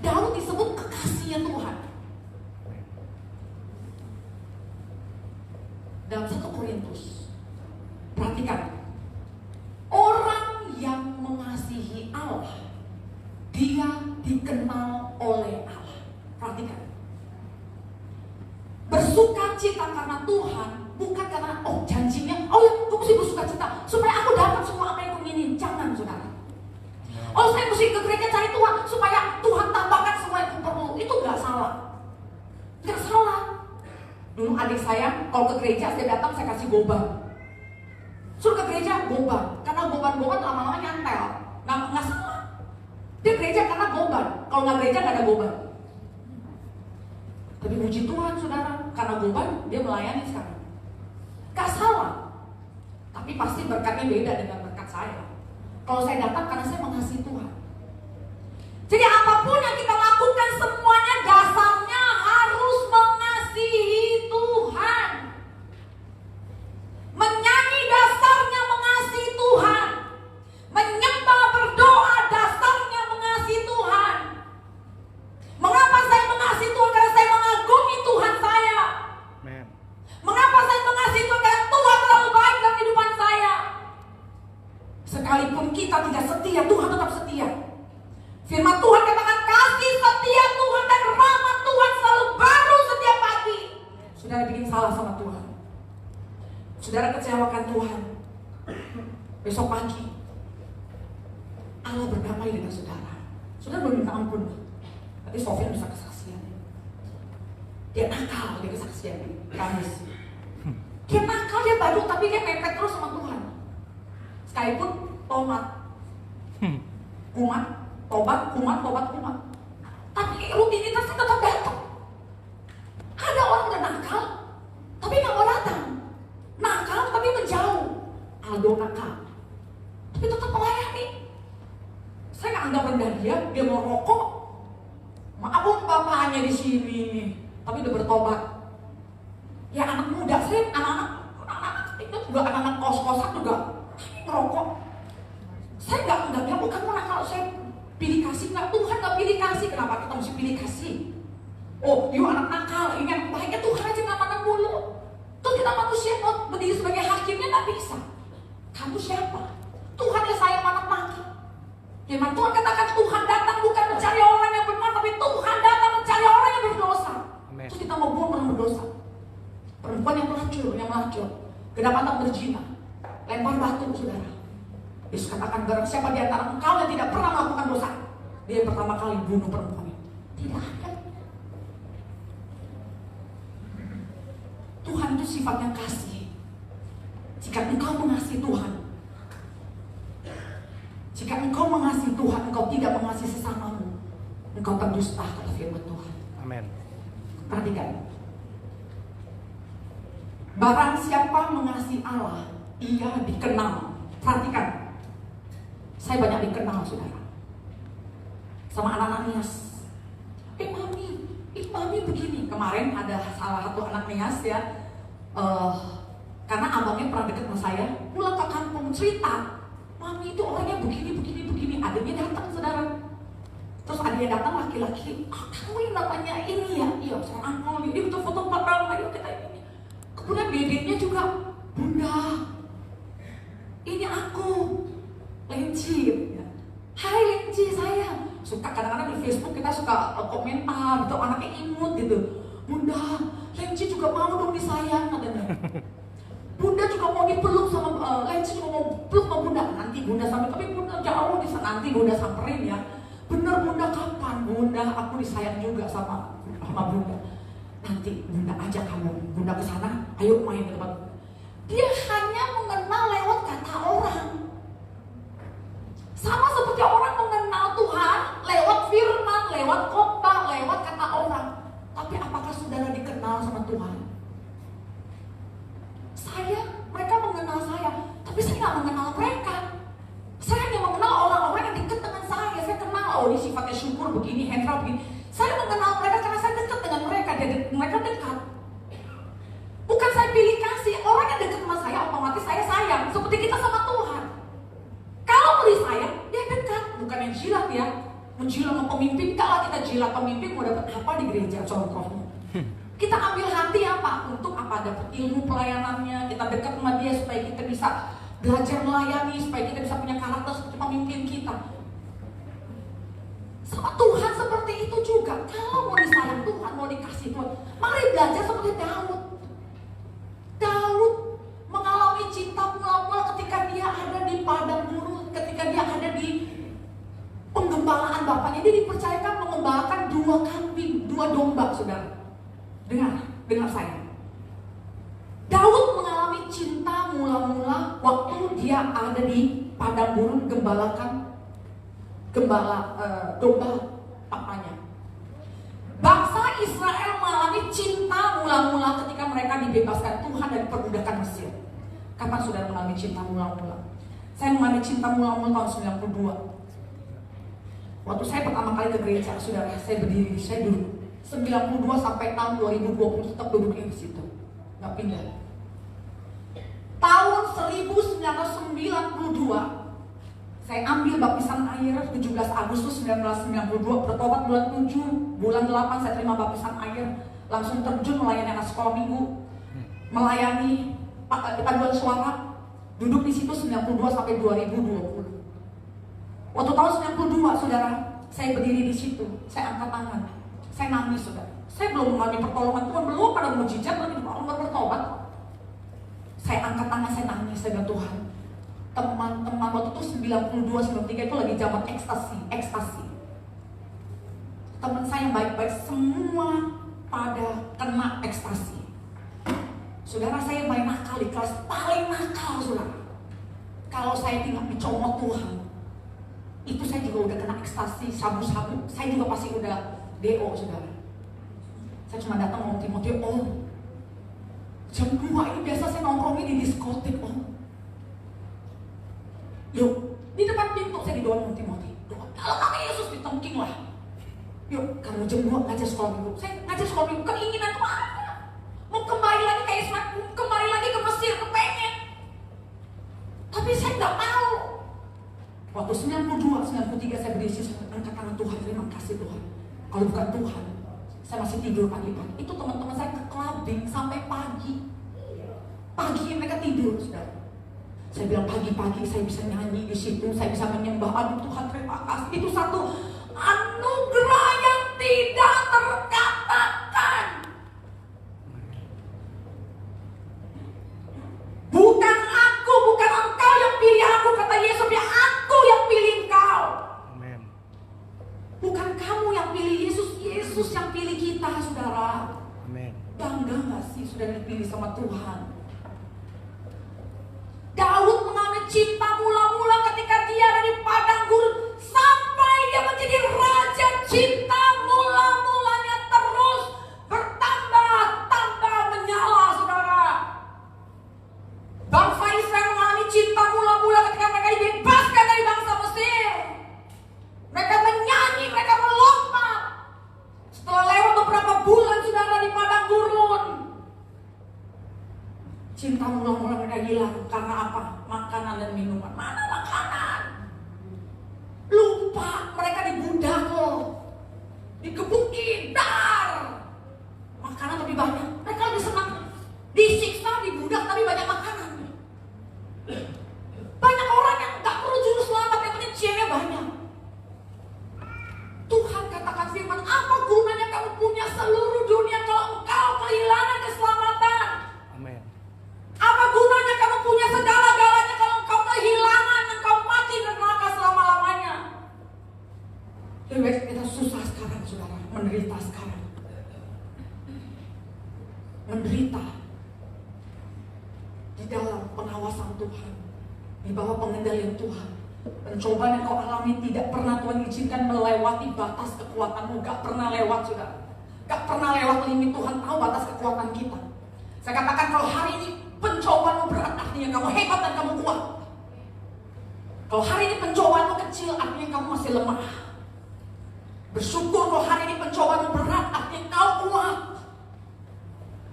S1: Daud disebut kekasihnya Tuhan. Dalam 1 Korintus, perhatikan, orang yang mengasihi Allah, dia dikenal oleh Allah. Perhatikan, bersuka cita karena Tuhan, bukan karena janjinya, ya gue mesti bersuka cita supaya aku dapat semua apa yang aku inginin. Jangan, saudara. Saya mesti ke gereja cari Tuhan supaya Tuhan tambahkan semua yang aku perlu. Itu gak salah, gak salah. Dulu adik saya kalau ke gereja, saya datang saya kasih goban. Suruh ke gereja goban, karena goban-goban lama-lama nyantel. Nggak salah. Dia gereja karena goban. Kalau nggak gereja nggak ada goban. Tapi puji Tuhan, saudara, karena goban dia melayani sekarang. Gak salah. Tapi pasti berkatnya beda dengan berkat saya. Kalau saya datang karena saya mengasihi Tuhan. Jadi apapun yang kita lakukan, semuanya dasarnya harus mengasihi Tuhan. Menyanyi dasarnya mengasihi Tuhan. Menyembah berdoa dasarnya mengasihi Tuhan. Mengapa saya mengasihi Tuhan? Karena saya mengagumi Tuhan saya.
S2: Amen.
S1: Mengapa saya mengasihi Tuhan? Karena Tuhan terlalu baik dalam kehidupan saya. Sekalipun kita tidak setia, Tuhan tetap setia. Firman Tuhan katakan, kasih setia Tuhan dan rahmat Tuhan selalu baru setiap pagi. Saudara bikin salah sama Tuhan, saudara kecewakan Tuhan, besok pagi Allah berdamai dengan saudara. Saudara belum minta ampun, nanti Sofyan bisa kesaksian. Dia nakal, dia kesaksian Kamis. Dia nakal, dia badut, tapi dia mepet terus sama Tuhan. Sekalipun tobat, kumat. Tapi rutinitasnya tetap datang. Ada orang udah nakal, tapi nggak mau datang. Nakal tapi menjauh. Aldo nakal, tapi tetap melayani. Saya nggak anggap rendah dia mau rokok. Maaf bapaknya di sini, tapi udah bertobat. Ya anak muda, saya anak-anak itu juga anak-anak kos-kosan juga ngerokok. Saya nggak anggap dia bukan nakal. Saya pilih kasih, nggak, Tuhan nggak pilih kasih. Kenapa kita mesti pilih kasih? Oh, you anak nakal, ini anak baiknya Tuhan aja nggak pandang bulu. Tuh kita manusia mau berdiri sebagai hakimnya nggak bisa. Kamu siapa? Tuhan yang sayang anak nakal. Firman Tuhan katakan Tuhan datang bukan mencari orang yang benar, tapi Tuhan datang mencari orang yang berdosa.
S2: Amen.
S1: Terus kita mau buang orang berdosa. Perempuan yang melacur, genap anak berzina, lempar batu, saudara. Yesus katakan, barang siapa di antara engkau yang tidak pernah melakukan dosa, dia yang pertama kali bunuh perempuan itu. Tidak ada. Tuhan itu sifatnya kasih. Jika engkau mengasihi Tuhan, jika engkau mengasihi Tuhan, engkau tidak mengasihi sesamamu, engkau berdusta, kata firman Tuhan.
S2: Amen.
S1: Perhatikan. Barang siapa mengasihi Allah, ia dikenal. Perhatikan. Saya banyak dikenal, saudara, sama anak-anak Nias. Mami begini. Kemarin ada salah satu anak Nias ya, karena abangnya pernah dekat sama saya, pulang ke kampung cerita, Mami itu orangnya begini. Adiknya datang, saudara. Terus adiknya datang laki-laki, kamu yang namanya ini ya? Iya, saya angkol, dia butuh foto bareng, ayo kita ini. Kemudian dedeknya juga, Bunda, ini aku, Lenci. Hai Lenci sayang. Suka kadang-kadang di Facebook kita suka komentar gitu, anaknya imut gitu. Bunda, Lenci juga mau dong disayang katanya. Bunda juga mau dipeluk sama Lenci juga mau peluk sama Bunda. Nanti Bunda sampai, tapi Bunda jauh di sana, nanti Bunda samperin ya. Bener Bunda, kapan? Bunda, aku disayang juga sama Bunda. Nanti Bunda ajak kamu, Bunda ke sana, ayo main ke tempat. Dia hanya mengenal lewat kata orang. Sama seperti orang mengenal Tuhan lewat firman, lewat khotbah, lewat kata orang. Tapi apakah saudara dikenal sama Tuhan? Mereka mengenal saya, tapi saya nggak mengenal mereka. Saya hanya mengenal orang-orang yang dekat dengan saya. Saya kenal, oh ini sifatnya syukur begini, Hendra begini. Saya mengenal mereka karena saya dekat dengan mereka. Mereka dekat. Bukan saya pilih kasih. Orang yang dekat sama saya otomatis saya sayang. Seperti kita sama Tuhan. Kalau mau disayang, dia dekat. Bukan yang jilat ya. Menjilat sama pemimpin. Kalau kita jilat pemimpin mau dapat apa di gereja contohnya? Kita ambil hati apa? Untuk apa? Dapat ilmu pelayanannya. Kita dekat sama dia supaya kita bisa belajar melayani, supaya kita bisa punya karakter seperti pemimpin kita. Sama Tuhan seperti itu juga. Kalau mau disayang Tuhan, mau dikasih Tuhan, mari belajar seperti Daud. Daud mengalami cinta mula-mula ketika dia ada di padang gurun, ketika dia ada di penggembalaan bapaknya. Dia dipercayakan mengembalakan 2 kambing, 2 domba, saudara. Dengar saya. Daud mengalami cinta mula-mula waktu dia ada di padang gurun gembala domba papanya. Bangsa Israel mengalami cinta mula-mula ketika mereka dibebaskan Tuhan dari perbudakan Mesir. Kapan saudara mengalami cinta mula-mula? Saya mengalami cinta mula-mula tahun 92. Waktu saya pertama kali ke gereja, saudara, saya berdiri, saya duduk 92 sampai tahun 2020 tetap duduknya di situ, nggak pindah. Tahun 1992 saya ambil baptisan air 17 Agustus 1992, bertobat bulan 7, bulan 8 saya terima baptisan air, langsung terjun melayani anak sekolah minggu, melayani paduan suara, duduk di situ 92 sampai 2020. Waktu tahun 92, saudara, saya berdiri di situ, saya angkat tangan, saya nangis, saudara. Saya belum mengalami pertolongan Tuhan, belum pada mujizat, belum bertobat. Saya angkat tangan, saya nangis, saya bilang Tuhan, teman-teman waktu itu 92, 93 itu lagi zaman ekstasi. Teman saya yang baik-baik semua pada kena ekstasi. Saudara, saya main nakal di kelas, paling nakal, saudara. Kalau saya tinggal dicomot Tuhan, itu saya juga udah kena ekstasi, sabu-sabu. Saya juga pasti udah DO, saudara. Saya cuma datang ngomong Timothy, jam 2 ini biasa saya nongkrongnya di diskotik, Yuk, di depan pintu saya didoain Timothy. Kalau kami Yesus ditengking lah. Yuk, karena jam 2 ngajar sekolah minggu. Saya ngajar sekolah minggu, keinginan tuh ada. Mau kembali lagi ke Ismail, kembali lagi ke Mesir, kepengen. Tapi saya nggak mau. Waktu 92, 93 saya berdiri, saya angkat tangan Tuhan, terima kasih Tuhan. Kalau bukan Tuhan, saya masih tidur pagi-pagi. Itu teman-teman saya ke clubbing sampai pagi. Pagi mereka tidur, saudara. Saya bilang pagi-pagi saya bisa nyanyi di situ, saya bisa menyembah. Aduh Tuhan, terima kasih. Itu satu anugerah yang tidak terkatakan. Bukan aku, bukan engkau yang pilih aku, kata Yesus, ya aku yang pilih engkau.
S2: Amen.
S1: Bukan kamu yang pilih Yesus, Yesus yang pilih kita, saudara.
S2: Amen.
S1: Bangga gak sih sudah dipilih sama Tuhan? Daud mengalami cinta mula-mula ketika dia ada di padang gurun, sampai dia menjadi raja. Cinta mula-mulanya terus bertambah menyala, saudara. Bangsa Israel mengalami cinta mula-mula ketika mereka dibebaskan dari bangsa Mesir. Mereka menyanyi, mereka melompat. Setelah lewat beberapa bulan, saudara, di padang gurun, cinta mula-mula mereka hilang. Karena apa? Makanan dan minuman. Mana makanan? Lebih baik kita susah sekarang, saudara, menderita sekarang. Menderita di dalam pengawasan Tuhan, di bawah pengendalian Tuhan. Pencobaan yang kau alami tidak pernah Tuhan izinkan melewati batas kekuatanmu. Gak pernah lewat, saudara. Gak pernah lewat limit. Tuhan tahu batas kekuatan kita. Saya katakan kalau hari ini pencobaanmu berat, artinya kamu hebat dan kamu kuat. Kalau hari ini pencobaanmu kecil, artinya kamu masih lemah. Bersyukur kalau hari ini pencobaanmu berat, artinya kau kuat.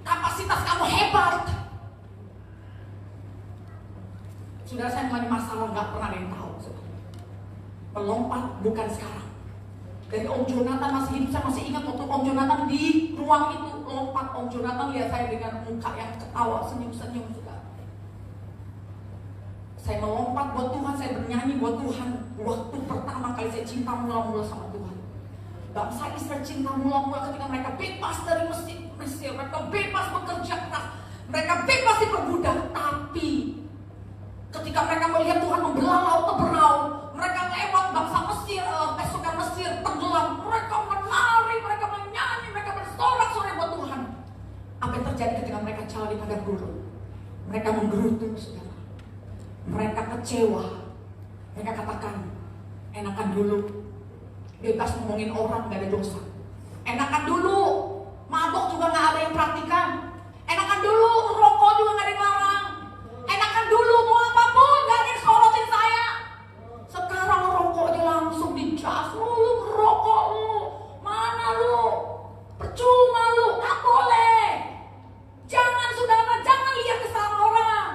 S1: Kapasitas kamu hebat. Saudara, saya mengalami masalah gak pernah ada yang tahu. Melompat bukan sekarang. Dari Om Jonathan masih hidup, saya masih ingat waktu Om Jonathan di ruang itu lompat. Om Jonathan lihat saya dengan muka yang ketawa, senyum-senyum juga. Saya melompat buat Tuhan, saya bernyanyi buat Tuhan. Waktu pertama kali saya cinta mula-mula sama Tuhan. Bangsa Israel cinta mula-mula ketika mereka bebas dari Mesir, mereka bebas bekerja keras, mereka bebas diperbudak. Tapi ketika mereka melihat Tuhan membelah laut Teberau, mereka lewat bangsa Mesir, pasukan Mesir tenggelam. Mereka menari, mereka menyanyi, mereka bersorak-sorai buat Tuhan. Apa yang terjadi ketika mereka calar di padang gurun? Mereka menggerutu, saudara. Mereka kecewa. Mereka katakan, enakan dulu bebas ngomongin orang, gak ada dosa. Enakan dulu mabok juga gak ada yang praktikan. Enakan dulu rokok juga gak ada yang larang. Enakan dulu mau apapun gak ada yang sorotin saya. Sekarang rokok aja langsung dijas. Lu ngerokok lu, mana lu? Percuma lu, gak boleh. Jangan, saudara, jangan lihat kesalahan orang.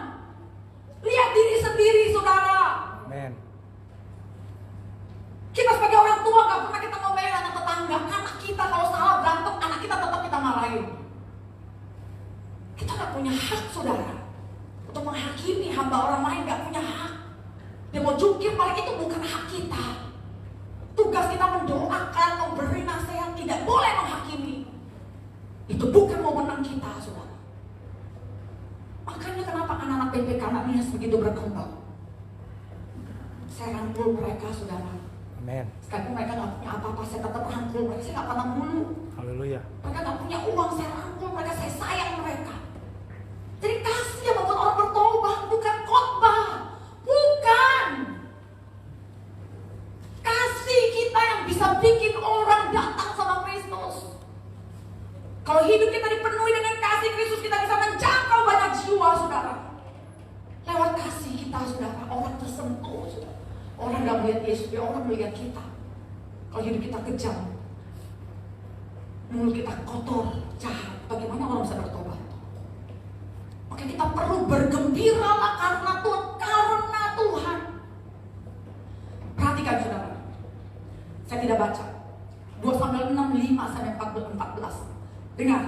S1: Lihat diri sendiri, saudara.
S2: Amen.
S1: Kita sebagai orang tua gak pernah kita ngomelin anak tetangga. Anak kita kalau salah berantem, anak kita tetap kita marahin. Kita gak punya hak, saudara, untuk menghakimi hamba orang lain. Gak punya hak. Dia mau jungkir balik, itu bukan hak kita. Tugas kita mendoakan, memberi nasihat, tidak boleh menghakimi. Itu bukan wewenang kita, saudara. Makanya kenapa anak-anak PPK anaknya begitu berkembang. Saya rangkul mereka, saudara.
S2: Amen.
S1: Sekalipun mereka gak punya apa-apa, saya tetap rangkul mereka. Saya gak pandang bulu.
S2: Haleluya.
S1: Mereka gak punya uang, saya rangkul mereka, saya sayang mereka. Jadi kasih yang membuat orang bertobat, bukan khotbah. Bukan. Kasih kita yang bisa bikin orang datang sama Kristus. Kalau hidup kita dipenuhi dengan kasih Kristus, kita bisa menjangkau banyak jiwa, saudara. Lewat kasih kita, saudara, orang tersentuh, saudara. Orang gak melihat Yesus, orang melihat kita. Kalau hidup kita kejam, mulut kita kotor, jahat, bagaimana orang bisa bertobat? Maka kita perlu bergembiralah karena Tuhan, karena Tuhan. Perhatikan, saudara. Saya tidak baca. 2 Samuel 6, 5 sampai 14. Dengar.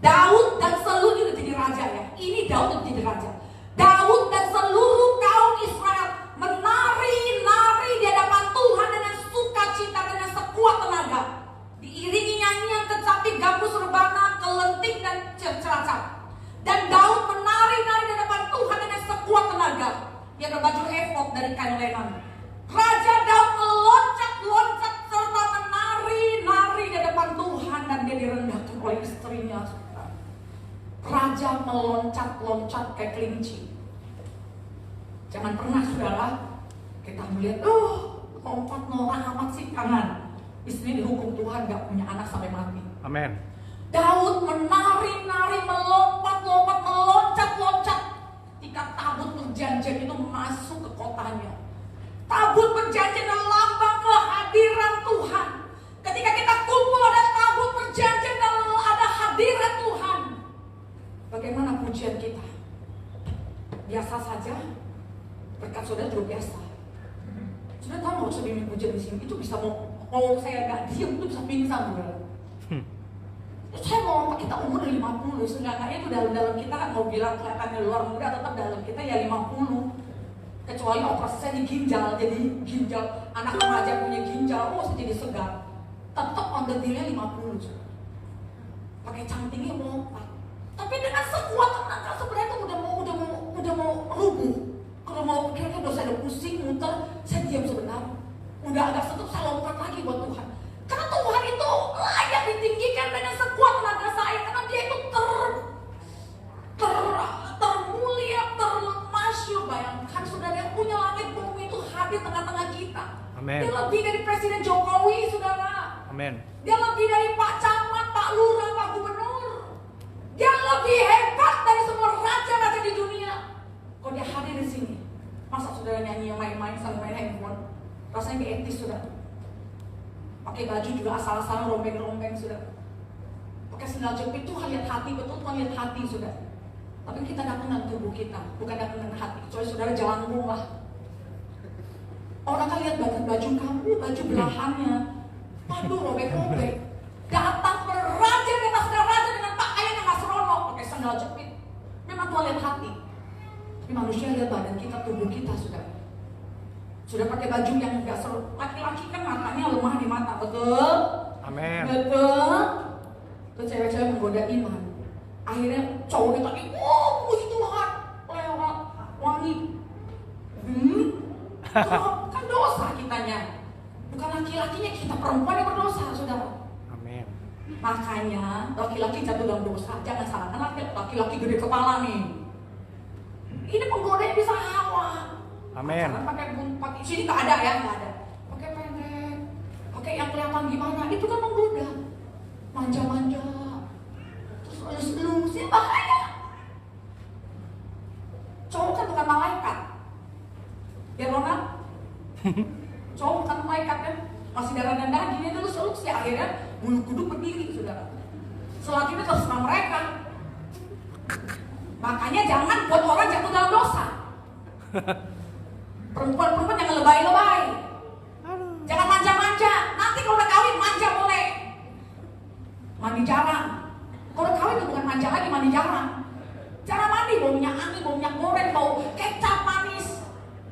S1: Daud dan seluruh itu jadi raja, ya. Ini Daud itu jadi raja. Daud dan seluruh kaum Israel menari-nari di hadapan Tuhan dengan sukacita, dengan sekuat tenaga. Diiringi nyanyian kecapi, gambus, rebana, kelenting dan ceracap. Dan Daud menari-nari di hadapan Tuhan dengan sekuat tenaga. Dia berbaju efod dari kain lenan. Raja Daud meloncat-loncat serta menari-nari di hadapan Tuhan, dan dia direndahkan oleh istrinya. Raja meloncat-loncat kayak kelinci. Jangan pernah, saudara, kita melihat, lompat norak amat sih, jangan. Istrinya dihukum Tuhan, gak punya anak sampai mati.
S2: Amen.
S1: Daud menari-nari, melompat-lompat, meloncat-loncat ketika tabut perjanjian itu masuk ke kotanya. Tabut perjanjian adalah lambang kehadiran Tuhan. Ketika kita kumpul ada tabut perjanjian dan ada hadirat Tuhan. Bagaimana pujian kita? Biasa saja. Berkat saudara juga biasa. Saudara tahu nggak usah bimbing pujian di sini? Itu bisa mau saya nggak diam itu bisa pingsan, saudara. Saya mau kita umur 50, seenggaknya itu dalam kita kan mau bilang kelihatannya luar muda, tetap dalam kita ya 50. Kecuali operasi saya di ginjal, jadi ginjal anak remaja punya ginjal, saya jadi segar. Tetap on the deal-nya 50, saudara. Pakai cantingnya melompat. Tapi dengan sekuat tenaga sebenarnya itu udah mau rubuh. Kalau mau kira-kira udah saya udah pusing, muter, saya diam sebentar. Udah agak setup, saya lompat lagi buat Tuhan. Karena Tuhan itu layak ditinggikan dengan sekuat tenaga saya. Karena dia itu termulia, termasyhur. Bayangkan saudara, yang punya langit bumi itu hadir tengah-tengah kita.
S2: Amen.
S1: Dia lebih dari Presiden Jokowi, saudara.
S2: Amin.
S1: Dia lebih dari Pak Camat, Pak Lurah, Pak Gubernur. Dia lebih hebat dari semua raja-raja di dunia. Kalau dia hadir di sini, masa saudara nyanyi yang main-main sambil main handphone? Rasanya gak etis, saudara. Pakai baju juga asal-asalan, rombeng-rombeng, saudara. Pakai sendal jepit, Tuhan lihat hati, betul Tuhan lihat hati, saudara. Tapi kita datang dengan tubuh kita, bukan datang dengan hati. Kecuali saudara jalan lah. Orang kan lihat baju kamu, baju belahannya. Waduh, robek-robek. Datang beraja di atas raja dengan pakaian yang gak seronok, pakai sandal jepit. Memang Tuhan lihat hati. Tapi manusia lihat badan kita, tubuh kita, saudara. Sudah pakai baju yang gak seru. Laki-laki kan matanya lemah di mata, betul?
S2: Amin.
S1: Betul? Terus cewek-cewek menggoda iman. Akhirnya cowoknya tadi, wow, puji Tuhan, lewat, wangi. Kan dosa kitanya. Bukan laki-lakinya, kita perempuan yang berdosa, saudara.
S2: Amin.
S1: Makanya laki-laki jatuh dalam dosa. Jangan salahkan laki-laki gede kepala nih. Ini penggoda yang bisa Hawa.
S2: Amin.
S1: Jangan pakai sini nggak ada ya, nggak ada. Pakai pendek, pakai yang kelihatan gimana? Itu kan menggoda. Manja-manja, terus elus-elus, ini bahaya. Cowok kan bukan malaikat. Ya Ronald? Cowok bukan malaikat kan? Masih darah dan dagingnya elus-elus ya, akhirnya bulu kuduk berdiri, saudara. Selanjutnya terserah mereka. Makanya jangan buat orang jatuh dalam dosa. Perempuan-perempuan jangan lebay-lebay. Jangan manja-manja. Nanti kalau udah kawin manja boleh. Mandi jarang. Kalau udah kawin itu bukan manja lagi, mandi jarang. Cara mandi bau minyak angin, bau minyak goreng, bau kecap manis,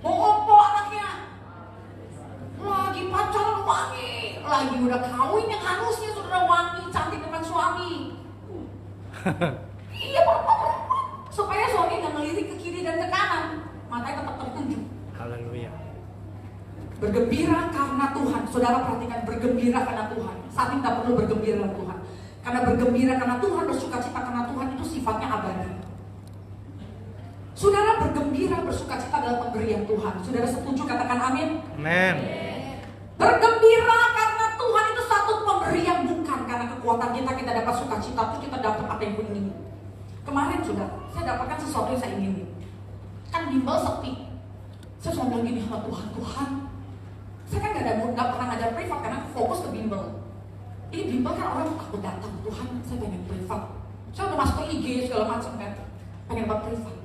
S1: bau opo anaknya. Lagi pacaran wangi, lagi udah kawin yang harusnya saudara wangi, cantik depan suami. Iya perempuan, supaya suami nggak ngelirik ke kiri dan ke kanan, matanya tetap tertuju.
S2: Haleluya.
S1: Bergembira karena Tuhan. Saudara perhatikan, bergembira karena Tuhan. Saat ini tak perlu bergembira karena Tuhan. Karena bergembira karena Tuhan, bersukacita karena Tuhan itu sifatnya abadi. Saudara bergembira, bersukacita dalam pemberian Tuhan. Saudara setuju, katakan amin.
S2: Amin.
S1: Bergembira karena Tuhan itu satu pemberian, bukan karena kekuatan kita dapat sukacita, terus kita dapat apa yang pun ingin. Kemarin saudara, saya dapatkan sesuatu yang saya ingin. Kan bimbel sepi. Saya selalu bilang gini sama Tuhan, saya kan gak pernah ngajar privat karena fokus ke bimbel. Ini bimbel kan orang takut datang, Tuhan saya pengen privat. Saya udah masuk ke IG segala macam kan, pengen buat privat.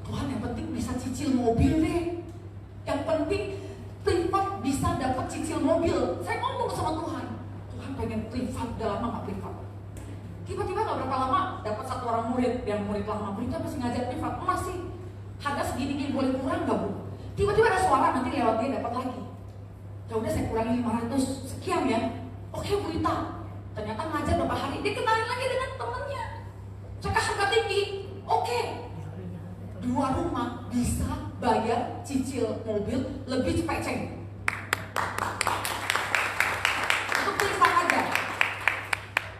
S1: Tuhan yang penting bisa cicil mobil deh. Yang penting privat bisa dapat cicil mobil. Saya ngomong sama Tuhan, Tuhan pengen privat, udah lama gak privat. Tiba-tiba gak berapa lama dapat satu orang murid, yang murid lama, muridnya masih ngajar privat, masih harga segini-gini boleh kurang gak bu? Tiba-tiba ada suara nanti lewat dia dapat lagi. Ya udah saya kurangi 500 sekian ya. Oke Bu Ita, ternyata ngajar beberapa hari dia kenalin lagi dengan temennya. Saya kasih harga tinggi. Oke, 2 rumah bisa bayar cicil mobil lebih cepet. Itu privat aja.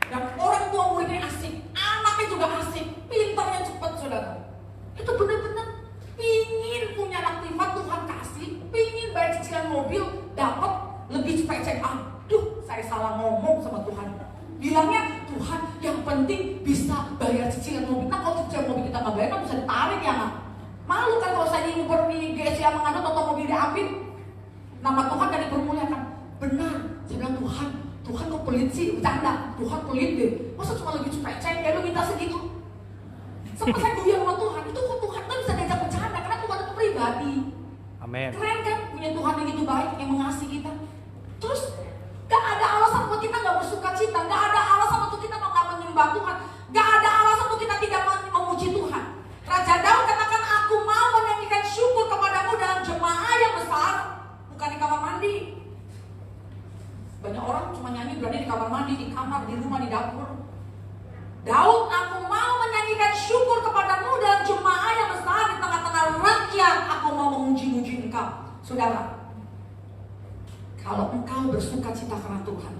S1: Dan orang tua muridnya asik, anaknya juga asik, pintarnya cepet saudara. Itu benar-benar pingin punya anak privat, Tuhan kasih, pingin bayar cicilan mobil, dapat lebih cepet. Aduh, saya salah ngomong sama Tuhan. Bilangnya, Tuhan yang penting bisa bayar cicilan mobil. Nah kalau cicilan mobil kita nggak bayar kan bisa ditarik ya nggak? Malu kan kalau saya diukur di GSI yang mengadut atau mobil diambil. Nama Tuhan dan dipermuliakan. Benar, saya bilang Tuhan kok pelit sih, bercanda. Tuhan pelit deh, masa cuma lebih cepet, ya lu minta segitu. Sampai saya goyang sama Tuhan, itu kok Tuhan kan bisa diajak bercanda, karena Tuhan itu pribadi.
S2: Amin.
S1: Keren kan, punya Tuhan yang gitu baik, yang mengasihi kita. Terus, gak ada alasan buat kita gak bersuka cita, gak ada alasan untuk kita gak menyembah Tuhan, gak ada alasan untuk kita tidak memuji Tuhan. Raja Daud katakan, aku mau menyanyikan syukur kepadamu dalam jemaah yang besar, bukan di kamar mandi. Banyak orang cuma nyanyi berani di kamar mandi, di kamar, di rumah, di dapur. Daud, aku mau menyanyikan syukur kepadamu dalam jemaah yang besar di tengah-tengah rakyat. Aku mau memuji-muji engkau. Saudara, Kalau engkau bersuka cita karena Tuhan,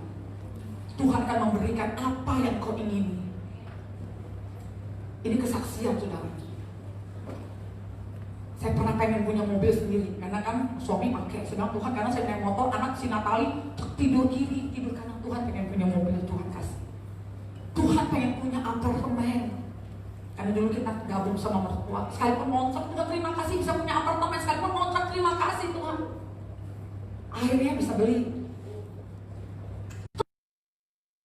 S1: Tuhan akan memberikan apa yang kau ingini. Ini kesaksian, saudara. Saya pernah pengen punya mobil sendiri, karena kan suami pakai. Sedang Tuhan, karena saya naik motor, anak si Natali tidur kiri, tidur kanan. Tuhan pengen punya mobil, Tuhan kasih. Tuhan pengen punya apartemen. Karena dulu kita gabung sama mertua. Sekalipun ngontrak, Tuhan terima kasih bisa punya apartemen. Sekalipun ngontrak, terima kasih Tuhan. Akhirnya bisa beli.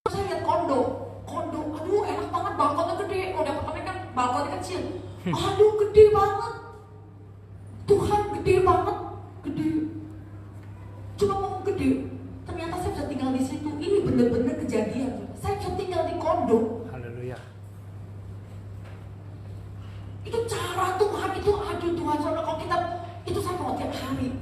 S1: Saya lihat kondo, aduh enak banget, balkonnya gede. Kalau di apartemen kan balkonnya kecil. Aduh gede banget. Tuhan gede banget, gede. Cuma mau gede. Ternyata saya bisa tinggal di situ. Ini benar-benar kejadian. Saya bisa tinggal di kondo.
S2: Haleluya.
S1: Itu cara Tuhan itu, aduh Tuhan, saudara, kalau kita itu saya mau tiap hari.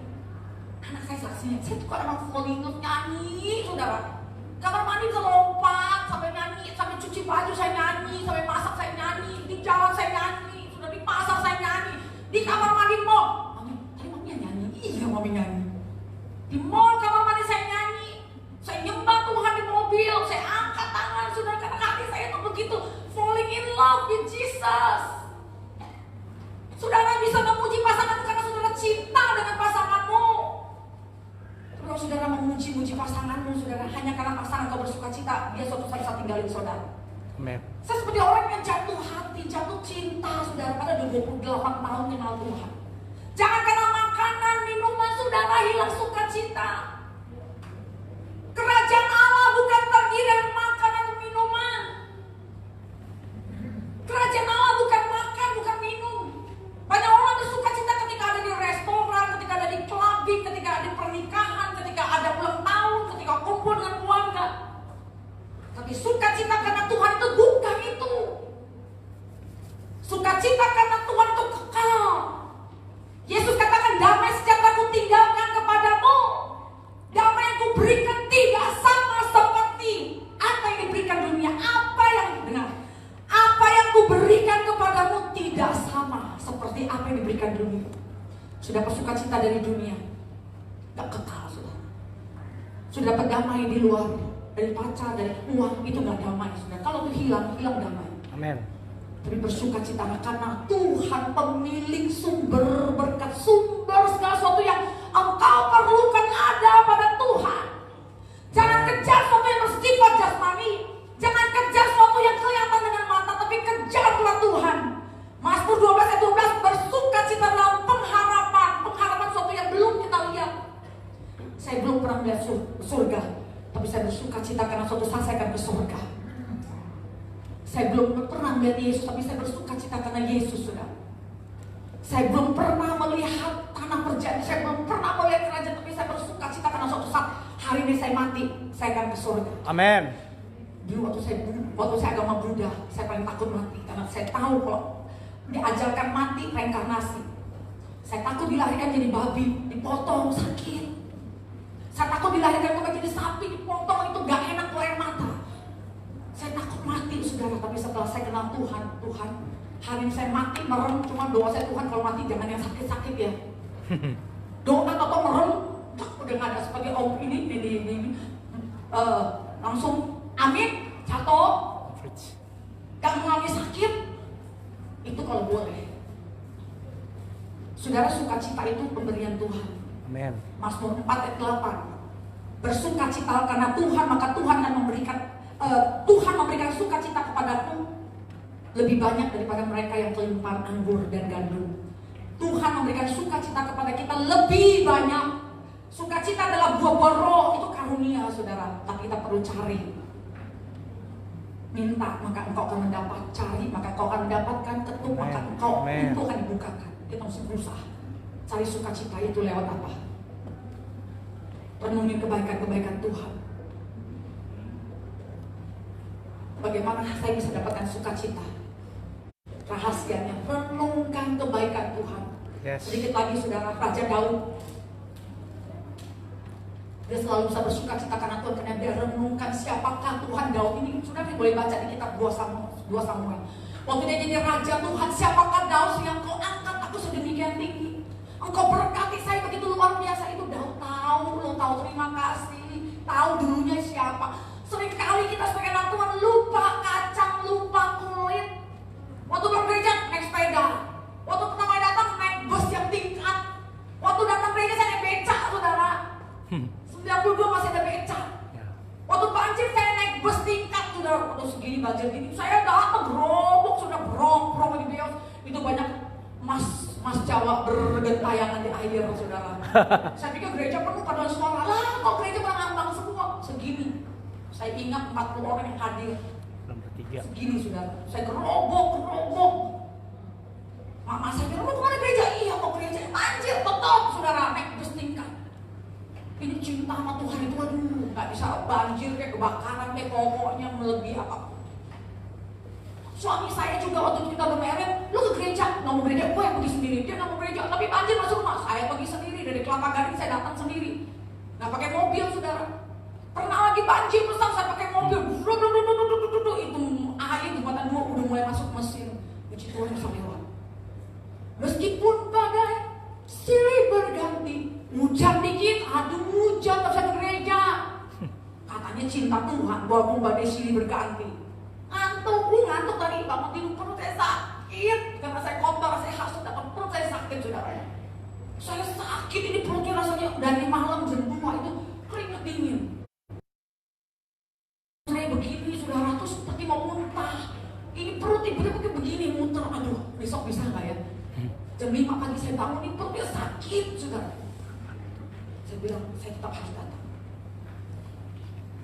S1: Anak saya saksinya, saya tuh kadang falling nyanyi, saudara. Kamar mandi bisa lompat, sampai nyanyi, sampai cuci baju saya nyanyi, sampai masak saya nyanyi, di jalan saya nyanyi, sudah di pasar saya nyanyi, di kamar mandi mall. Mami, tadi mami nyanyi? Iya mami nyanyi. Di mall kamar mandi saya nyanyi, saya nyembah Tuhan di mobil, saya angkat tangan, saudara, karena hati saya itu begitu falling in love with Jesus. Saudara bisa memuji pasangan karena saudara cinta dengan pasanganmu. Kalau saudara memuji-muji pasanganmu, saudara, hanya karena pasangan kau bersuka cita, dia suatu saat bisa tinggalin saudara.
S2: Amen.
S1: Saya seperti orang yang jatuh hati, jatuh cinta, saudara, pada 28 tahun kenal Tuhan. Jangan karena makanan, minuman, saudara, hilang sukacita. Kerajaan Allah bukan terdiri dari makanan dan minuman. Kerajaan Allah bukan makan, bukan minum. Banyak orang bersuka cita ketika ada di restoran, ketika ada di clubbing, ketika ada di pernikahan, ketika ada ulang tahun, ketika kumpul dengan keluarga. Tapi sukacita karena Tuhan itu bukan itu. Sukacita karena Tuhan itu kekal. Yesus katakan, damai sejahtera ku tinggalkan kepadamu. Damai yang ku berikan tidak sama seperti apa yang diberikan dunia. Apa yang dengar? Apa yang ku berikan kepadamu tidak sama seperti apa yang diberikan dunia. Sudah bersukacita dari dunia, gak kekal, sudah. Sudah dapat damai di luar, dari pacar, dari uang, itu gak damai, sudah. Kalau itu hilang damai.
S2: Amen.
S1: Tapi bersukacita karena Tuhan pemilik sumber berkat, sumber segala sesuatu yang engkau perlukan ada pada Tuhan. Jangan kejar sesuatu yang bersifat jasmani. Jangan kejar sesuatu yang kelihatan dengan mata, tapi kejarlah Tuhan. Mazmur 12 ayat 12, bersukacita dalam pengharapan. Pengharapan sesuatu yang belum kita lihat. Saya belum pernah melihat surga, tapi saya bersukacita karena suatu saat saya akan ke surga. Saya belum pernah melihat Yesus, tapi saya bersukacita karena Yesus, sudah. Saya belum pernah melihat tanah perjanjian, saya belum pernah melihat kerajaan, tapi saya bersukacita karena suatu saat hari ini saya mati, saya akan ke surga.
S2: Amen.
S1: Dulu waktu saya agama Buddha, saya paling takut mati karena saya tahu kalau diajarkan mati reinkarnasi. Saya takut dilahirkan jadi babi, dipotong, sakit. Saya takut dilahirkan kembali jadi sapi, dipotong, itu gak enak keluar mata. Saya takut mati, saudara. Tapi setelah saya kenal Tuhan, hari ini saya mati merem, cuma doa saya, Tuhan kalau mati jangan yang sakit-sakit ya. Doa atau merem, udah gak ada seperti om ini, langsung amin, jatuh, gak mengalami sakit. Itu kalau boleh. Saudara, sukacita itu pemberian Tuhan.
S2: Amen.
S1: Mazmur 4 ayat 8. Bersukacita karena Tuhan, maka Tuhan akan memberikan sukacita kepadaku lebih banyak daripada mereka yang kelimpahan anggur dan gandum. Tuhan memberikan sukacita kepada kita lebih banyak. Sukacita adalah buah-buah roh, itu karunia, saudara. Tapi kita perlu cari. Minta, maka engkau akan mendapat. Cari, maka engkau akan mendapatkan. Ketuk, maka pintu akan dibukakan. Kita mesti berusaha. Cari sukacita itu lewat apa? Renungin kebaikan-kebaikan Tuhan. Bagaimana saya bisa dapatkan sukacita? Rahasianya, renungkan kebaikan Tuhan.
S2: Yes.
S1: Sedikit lagi, saudara, Raja Daud. Dia selalu bisa bersukacita karena Tuhan, karena dia renungkan siapakah Tuhan. Daud ini sudah boleh baca di kitab 2 Samuel. Waktu dia jadi raja, Tuhan, siapakah Daud yang kau angkat aku sedemikian tinggi? Engkau berkati saya begitu luar biasa. Itu Daud tahu, lo tahu, terima kasih gue masih ada beca.
S2: Ya.
S1: Waktu banjir saya naik bus tingkat sudah, waktu segini banjir gini, saya datang gerobok sudah brong di Beos. Itu banyak mas Jawa bergentayangan di air, saudara. Saya pikir gereja penuh pada suara, lah kok gereja berambang semua segini. Saya ingat 40 orang yang hadir.
S2: Nomor 3.
S1: Segini saudara, saya gerobok. Mama saya bilang, mau kemana gereja? Iya kok gereja banjir, tetap saudara naik bus tingkat. Ini cinta sama Tuhan itu, aduh, gak bisa banjir kayak kebakaran kayak pokoknya melebihi apapun. Suami saya juga waktu kita bermeret, lu ke gereja, nggak mau gereja, gue yang pergi sendiri. Dia nggak mau gereja, tapi banjir masuk rumah, saya pergi sendiri. Dari Kelapa Gading saya datang sendiri, nggak pakai mobil saudara. Pernah lagi banjir besar, saya pakai mobil, itu air jembatan 2 udah mulai masuk mesin. Puji Tuhan bisa lewat. Meskipun badai silih berganti, hujan dikit, aduh hujan nggak bisa ke gereja. Katanya cinta Tuhan, walaupun badai silih berganti. Ngantuk tadi bangun tidur, perut saya sakit karena saya kotor, saya hasut dapat perut saya sakit saudara. Saya sakit, ini perutnya rasanya dari malam jam 2 itu keringat dingin. Saya begini saudara tuh seperti mau muntah. Ini perut tiba-tiba begini muter, aduh besok bisa nggak ya? Jam 5 pagi saya bangun, ini perutnya sakit saudara. Saya bilang saya tetap harus datang.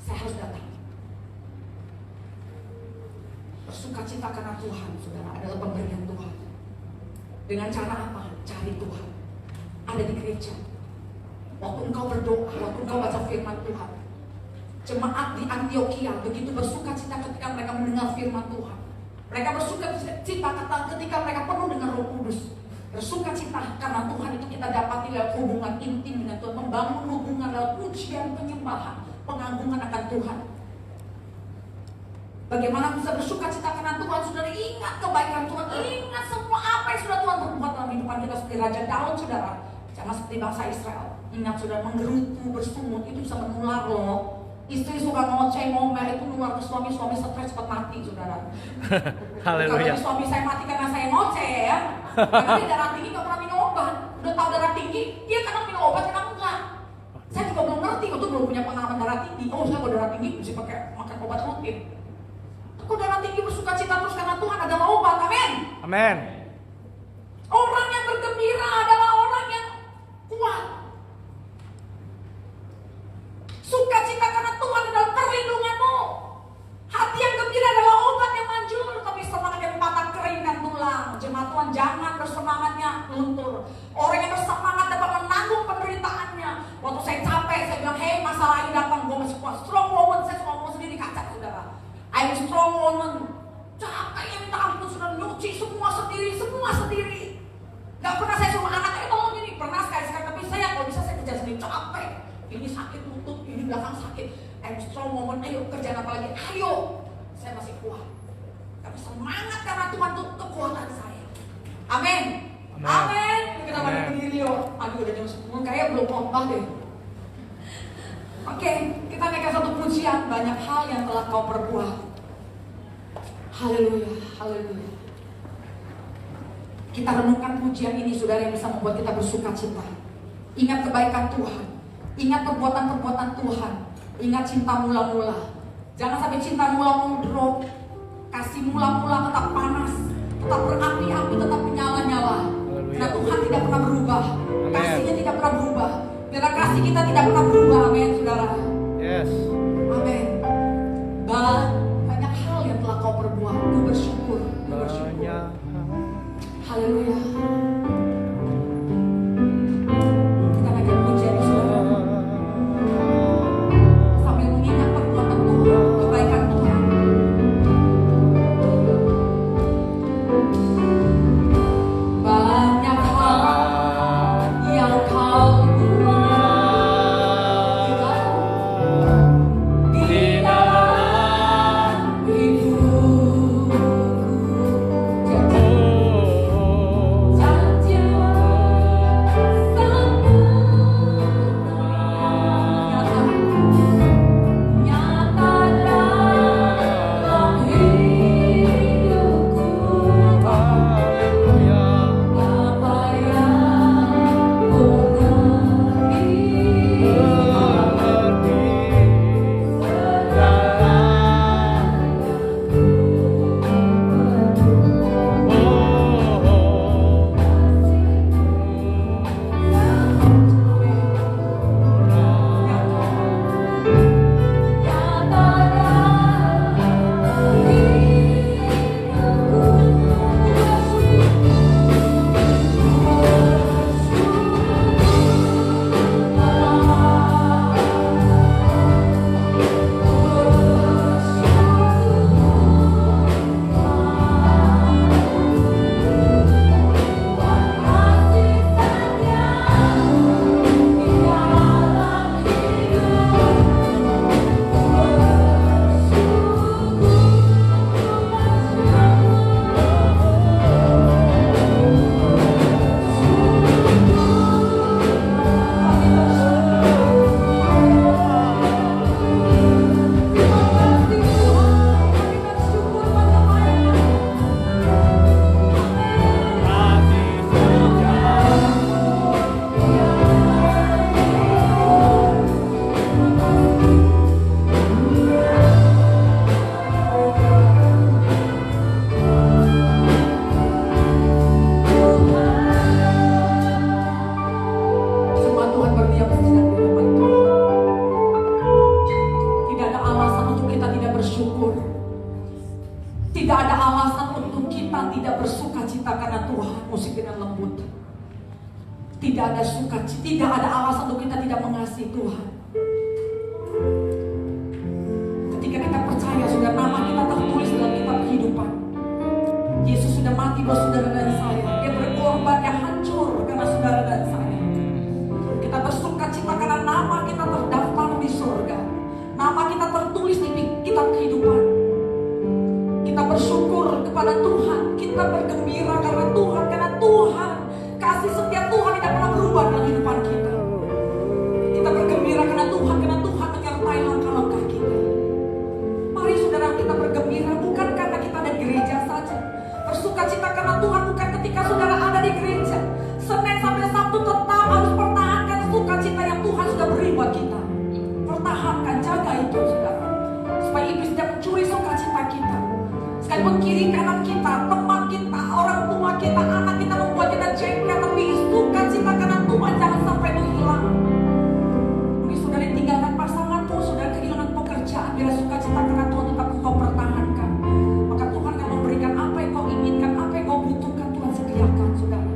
S1: Saya harus datang. Bersukacita karena Tuhan, saudara, adalah pemberian Tuhan. Dengan cara apa? Cari Tuhan. Ada di gereja. Waktu engkau berdoa, waktu engkau baca firman Tuhan. Jemaat di Antioquia begitu bersukacita ketika mereka mendengar firman Tuhan. Mereka bersukacita ketika mereka penuh dengan Roh Kudus. Bersukacita karena Tuhan itu kita dapati lewat hubungan intim dengan Tuhan, membangun hubungan lewat pujian, penyembahan, pengagungan akan Tuhan. Bagaimana bisa bersukacita karena Tuhan? Saudara, ingat kebaikan Tuhan, ingat semua apa yang sudah Tuhan berbuat dalam kehidupan kita seperti Raja Daud, saudara. Jangan seperti bangsa Israel. Ingat saudara, menggerutu, bersungut itu bisa menular loh. Istri suka ngomel itu nular ke suami stres cepat mati, saudara.
S2: Haleluya.
S1: Kalau suami saya mati karena saya ngoceh ya. Karena dia darah tinggi gak pernah minum obat. Udah tahu darah tinggi, dia kadang minum obat kadang enggak. Saya juga belum ngerti, waktu belum punya pengalaman darah tinggi. Oh, saya kalau darah tinggi mesti pakai makan obat rutin. Darah tinggi bersukacita terus karena Tuhan adalah obat, amin.
S2: Amin.
S1: Orang yang bergembira adalah orang yang kuat. Sukacita karena Tuhan adalah perlindunganmu. Hati yang gembira adalah obat yang manjur, tapi semangat yang patah kering dan tulang. Jemaat Tuhan, jangan bersemangatnya luntur. Orang yang bersemangat dapat menanggung penderitaannya. Waktu saya capek, saya bilang, hei masalah ini datang, gue masih kuat. Strong woman, saya ngomong sendiri kaca saudara. I'm strong woman. Capek yang minta ampun, sudah nyuci semua sendiri. Gak pernah saya suruh anak, tolong ini. Pernah sekali-sekali, tapi saya kalau bisa saya kerja sendiri. Capek. Ini sakit lutut, ini belakang sakit. I'm strong woman, ayo kerjaan apa lagi? Ayo. Saya masih kuat. Tapi semangat karena Tuhan itu kekuatan saya. Amin. Amin. Kita balik berdiri yuk. Aduh udah jam 10, kayak belum khotbah deh. Oke, kita naikkan satu pujian. Banyak hal yang telah kau perbuat. Haleluya, haleluya. Kita renungkan pujian ini, saudara, yang bisa membuat kita bersuka cita. Ingat kebaikan Tuhan. Ingat perbuatan-perbuatan Tuhan. Ingat cinta mula-mula. Jangan sampai cinta mula-mula drop. Kasih mula-mula tetap panas, tetap berapi-api, tetap menyala-nyala. Karena Tuhan tidak pernah berubah. Kasihnya tidak pernah berubah. Biar kasih kita tidak pernah berubah, amin saudara.
S2: Yes.
S1: Amin. Banyak hal yang telah kau perbuat. Ku bersyukur. Haleluya. Kita naikkan pujian ini, saudara. Sambil mengingat perbuatan Tuhan, kebaikan Tuhan. Banyak hal yang kau buat. Tidak ada alasan untuk kita tidak mengasihi Tuhan. Ketika kita percaya sudah nama kita tertulis dalam kitab kehidupan. Yesus sudah mati buat saudara dan saya. Dia berkorban, dia hancur karena saudara dan saya. Kita bersuka cita karena nama kita terdaftar di surga. Nama kita tertulis di kitab kehidupan. Kita bersyukur kepada Tuhan. Kita bergembira karena Tuhan. Karena Tuhan, kasih setia Tuhan tidak pernah berubah dalam kehidupan kita. Kita bergembira karena Tuhan menyertai langkah-langkah kita. Mari saudara, kita bergembira bukan karena kita ada di gereja saja. Bersuka cita karena Tuhan bukan ketika saudara ada di gereja. Senin sampai Sabtu tetap harus pertahankan sukacita yang Tuhan sudah beri buat kita. Pertahankan, jaga itu saudara. Supaya iblis tidak mencuri sukacita kita. Sekalipun kiri kanan kita, teman kita, orang tua kita, anak kita membuat kita jengkel, tapi sukacita karena Tuhan jangan sampai menghilang. Mungkin saudara tinggalkan pasanganmu, saudara kehilangan pekerjaan, biar sukacita karena Tuhan tetap kau pertahankan. Maka Tuhan akan memberikan apa yang kau inginkan, apa yang kau butuhkan, Tuhan sediakan saudara.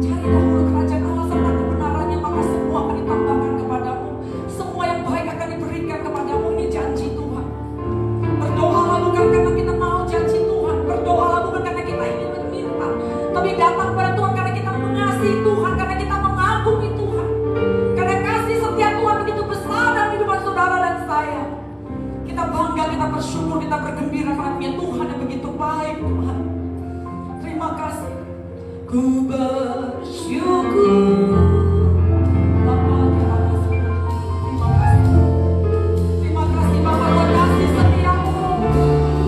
S1: Cari dahulu kerajaan Allah serta kebenarannya, maka semua akan ditambahkan kepadamu. Semua yang baik akan diberikan kepadamu. Ini janji Tuhan. Berdoalah bukan karena kita mau janji Tuhan. Berdoalah bukan karena kita ingin meminta, tapi datang pada Tuhan karena kita mengasihi Tuhan, karena kita mengagumi Tuhan. Karena kasih setia Tuhan begitu besar dalam kehidupan saudara dan saya. Kita bangga, kita bersyukur, kita bergembira karena Tuhan yang begitu baik Tuhan. Terima kasih. Ku bersyukur. Bapa, terima kasih. Terima kasih. Terima kasih Bapa buat kasih setiamu.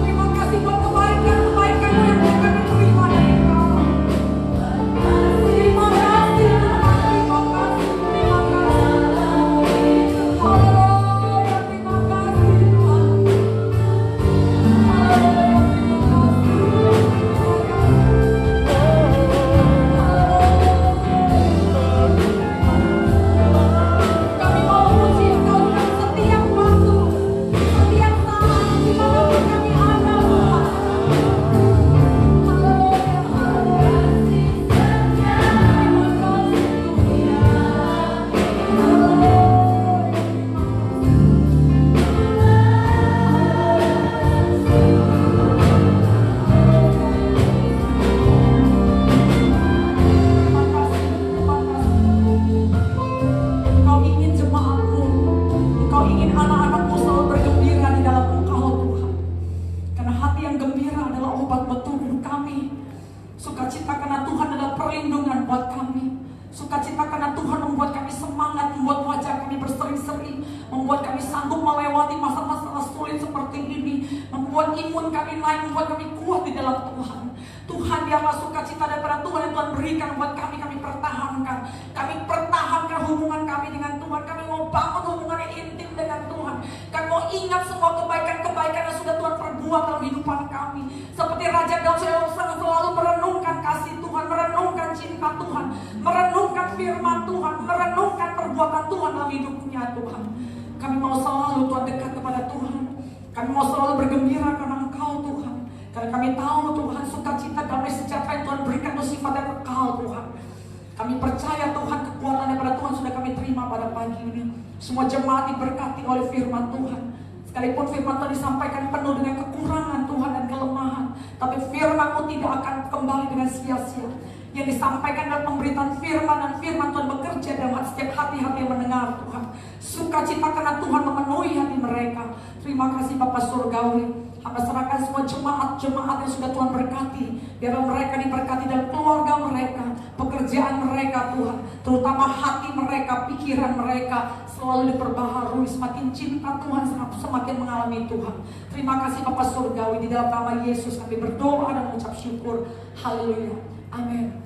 S1: Terima kasih buat kebaikan-kebaikanmu yang telah kami terima dari Engkau. Terima kasih Tuhan, terima kasih, terima kasih. Haleluya, terima kasih Tuhan. Haleluya, terima kasih. Kami mau puji Engkau dengan setiap waktu, setiap saat, dimanapun kami ada Tuhan. Haleluya, haleluya. Terima kasih Engkau ingin jemaatmu, Engkau ingin anak-anakmu selalu bergembira di dalam Engkau Tuhan. Karena hati yang gembira adalah obat betul kami. Sukacita karena Tuhan adalah perlindungan buat kami. Sukacita karena Tuhan membuat kami semangat, membuat wajah kami berseri-seri, membuat kami sanggup melewati masa-masa sulit seperti ini, membuat imun kami naik, membuat kami kuat di dalam Tuhan. Tuhan, biarlah sukacita daripada Tuhan yang Tuhan berikan buat kami, kami pertahankan. Kami pertahankan hubungan kami dengan Tuhan. Kami mau bangun hubungan yang intim dengan Tuhan. Kami mau ingat semua kebaikan-kebaikan yang sudah Tuhan perbuat dalam kehidupan kami. Seperti Raja Daud selalu merenungkan kasih Tuhan, merenungkan cinta Tuhan, merenungkan firman Tuhan, merenungkan perbuatan Tuhan dalam hidupnya Tuhan. Kami mau selalu Tuhan dekat kepada Tuhan. Kami mau selalu bergembira karena Engkau Tuhan. Karena kami tahu Tuhan, sukacita, damai sejahtera yang Tuhan berikan itu sifatnya kekal Tuhan. Kami percaya Tuhan, kekuatan daripada Tuhan sudah kami terima pada pagi ini. Semua jemaat diberkati oleh firman Tuhan. Sekalipun firman Tuhan disampaikan penuh dengan kekurangan Tuhan dan kelemahan, tapi firman-Mu tidak akan kembali dengan sia-sia. Yang disampaikan dalam pemberitaan firman, dan firman Tuhan bekerja dalam setiap hati-hati yang mendengar Tuhan. Sukacita karena Tuhan memenuhi hati mereka. Terima kasih Bapa Surgawi. Hamba serahkan semua jemaat-jemaat yang sudah Tuhan berkati. Biar mereka diberkati dalam keluarga mereka, pekerjaan mereka Tuhan. Terutama hati mereka, pikiran mereka selalu diperbaharui. Semakin cinta Tuhan, semakin mengalami Tuhan. Terima kasih Bapa Surgawi. Di dalam nama Yesus kami berdoa dan mengucap syukur. Haleluya. Amin.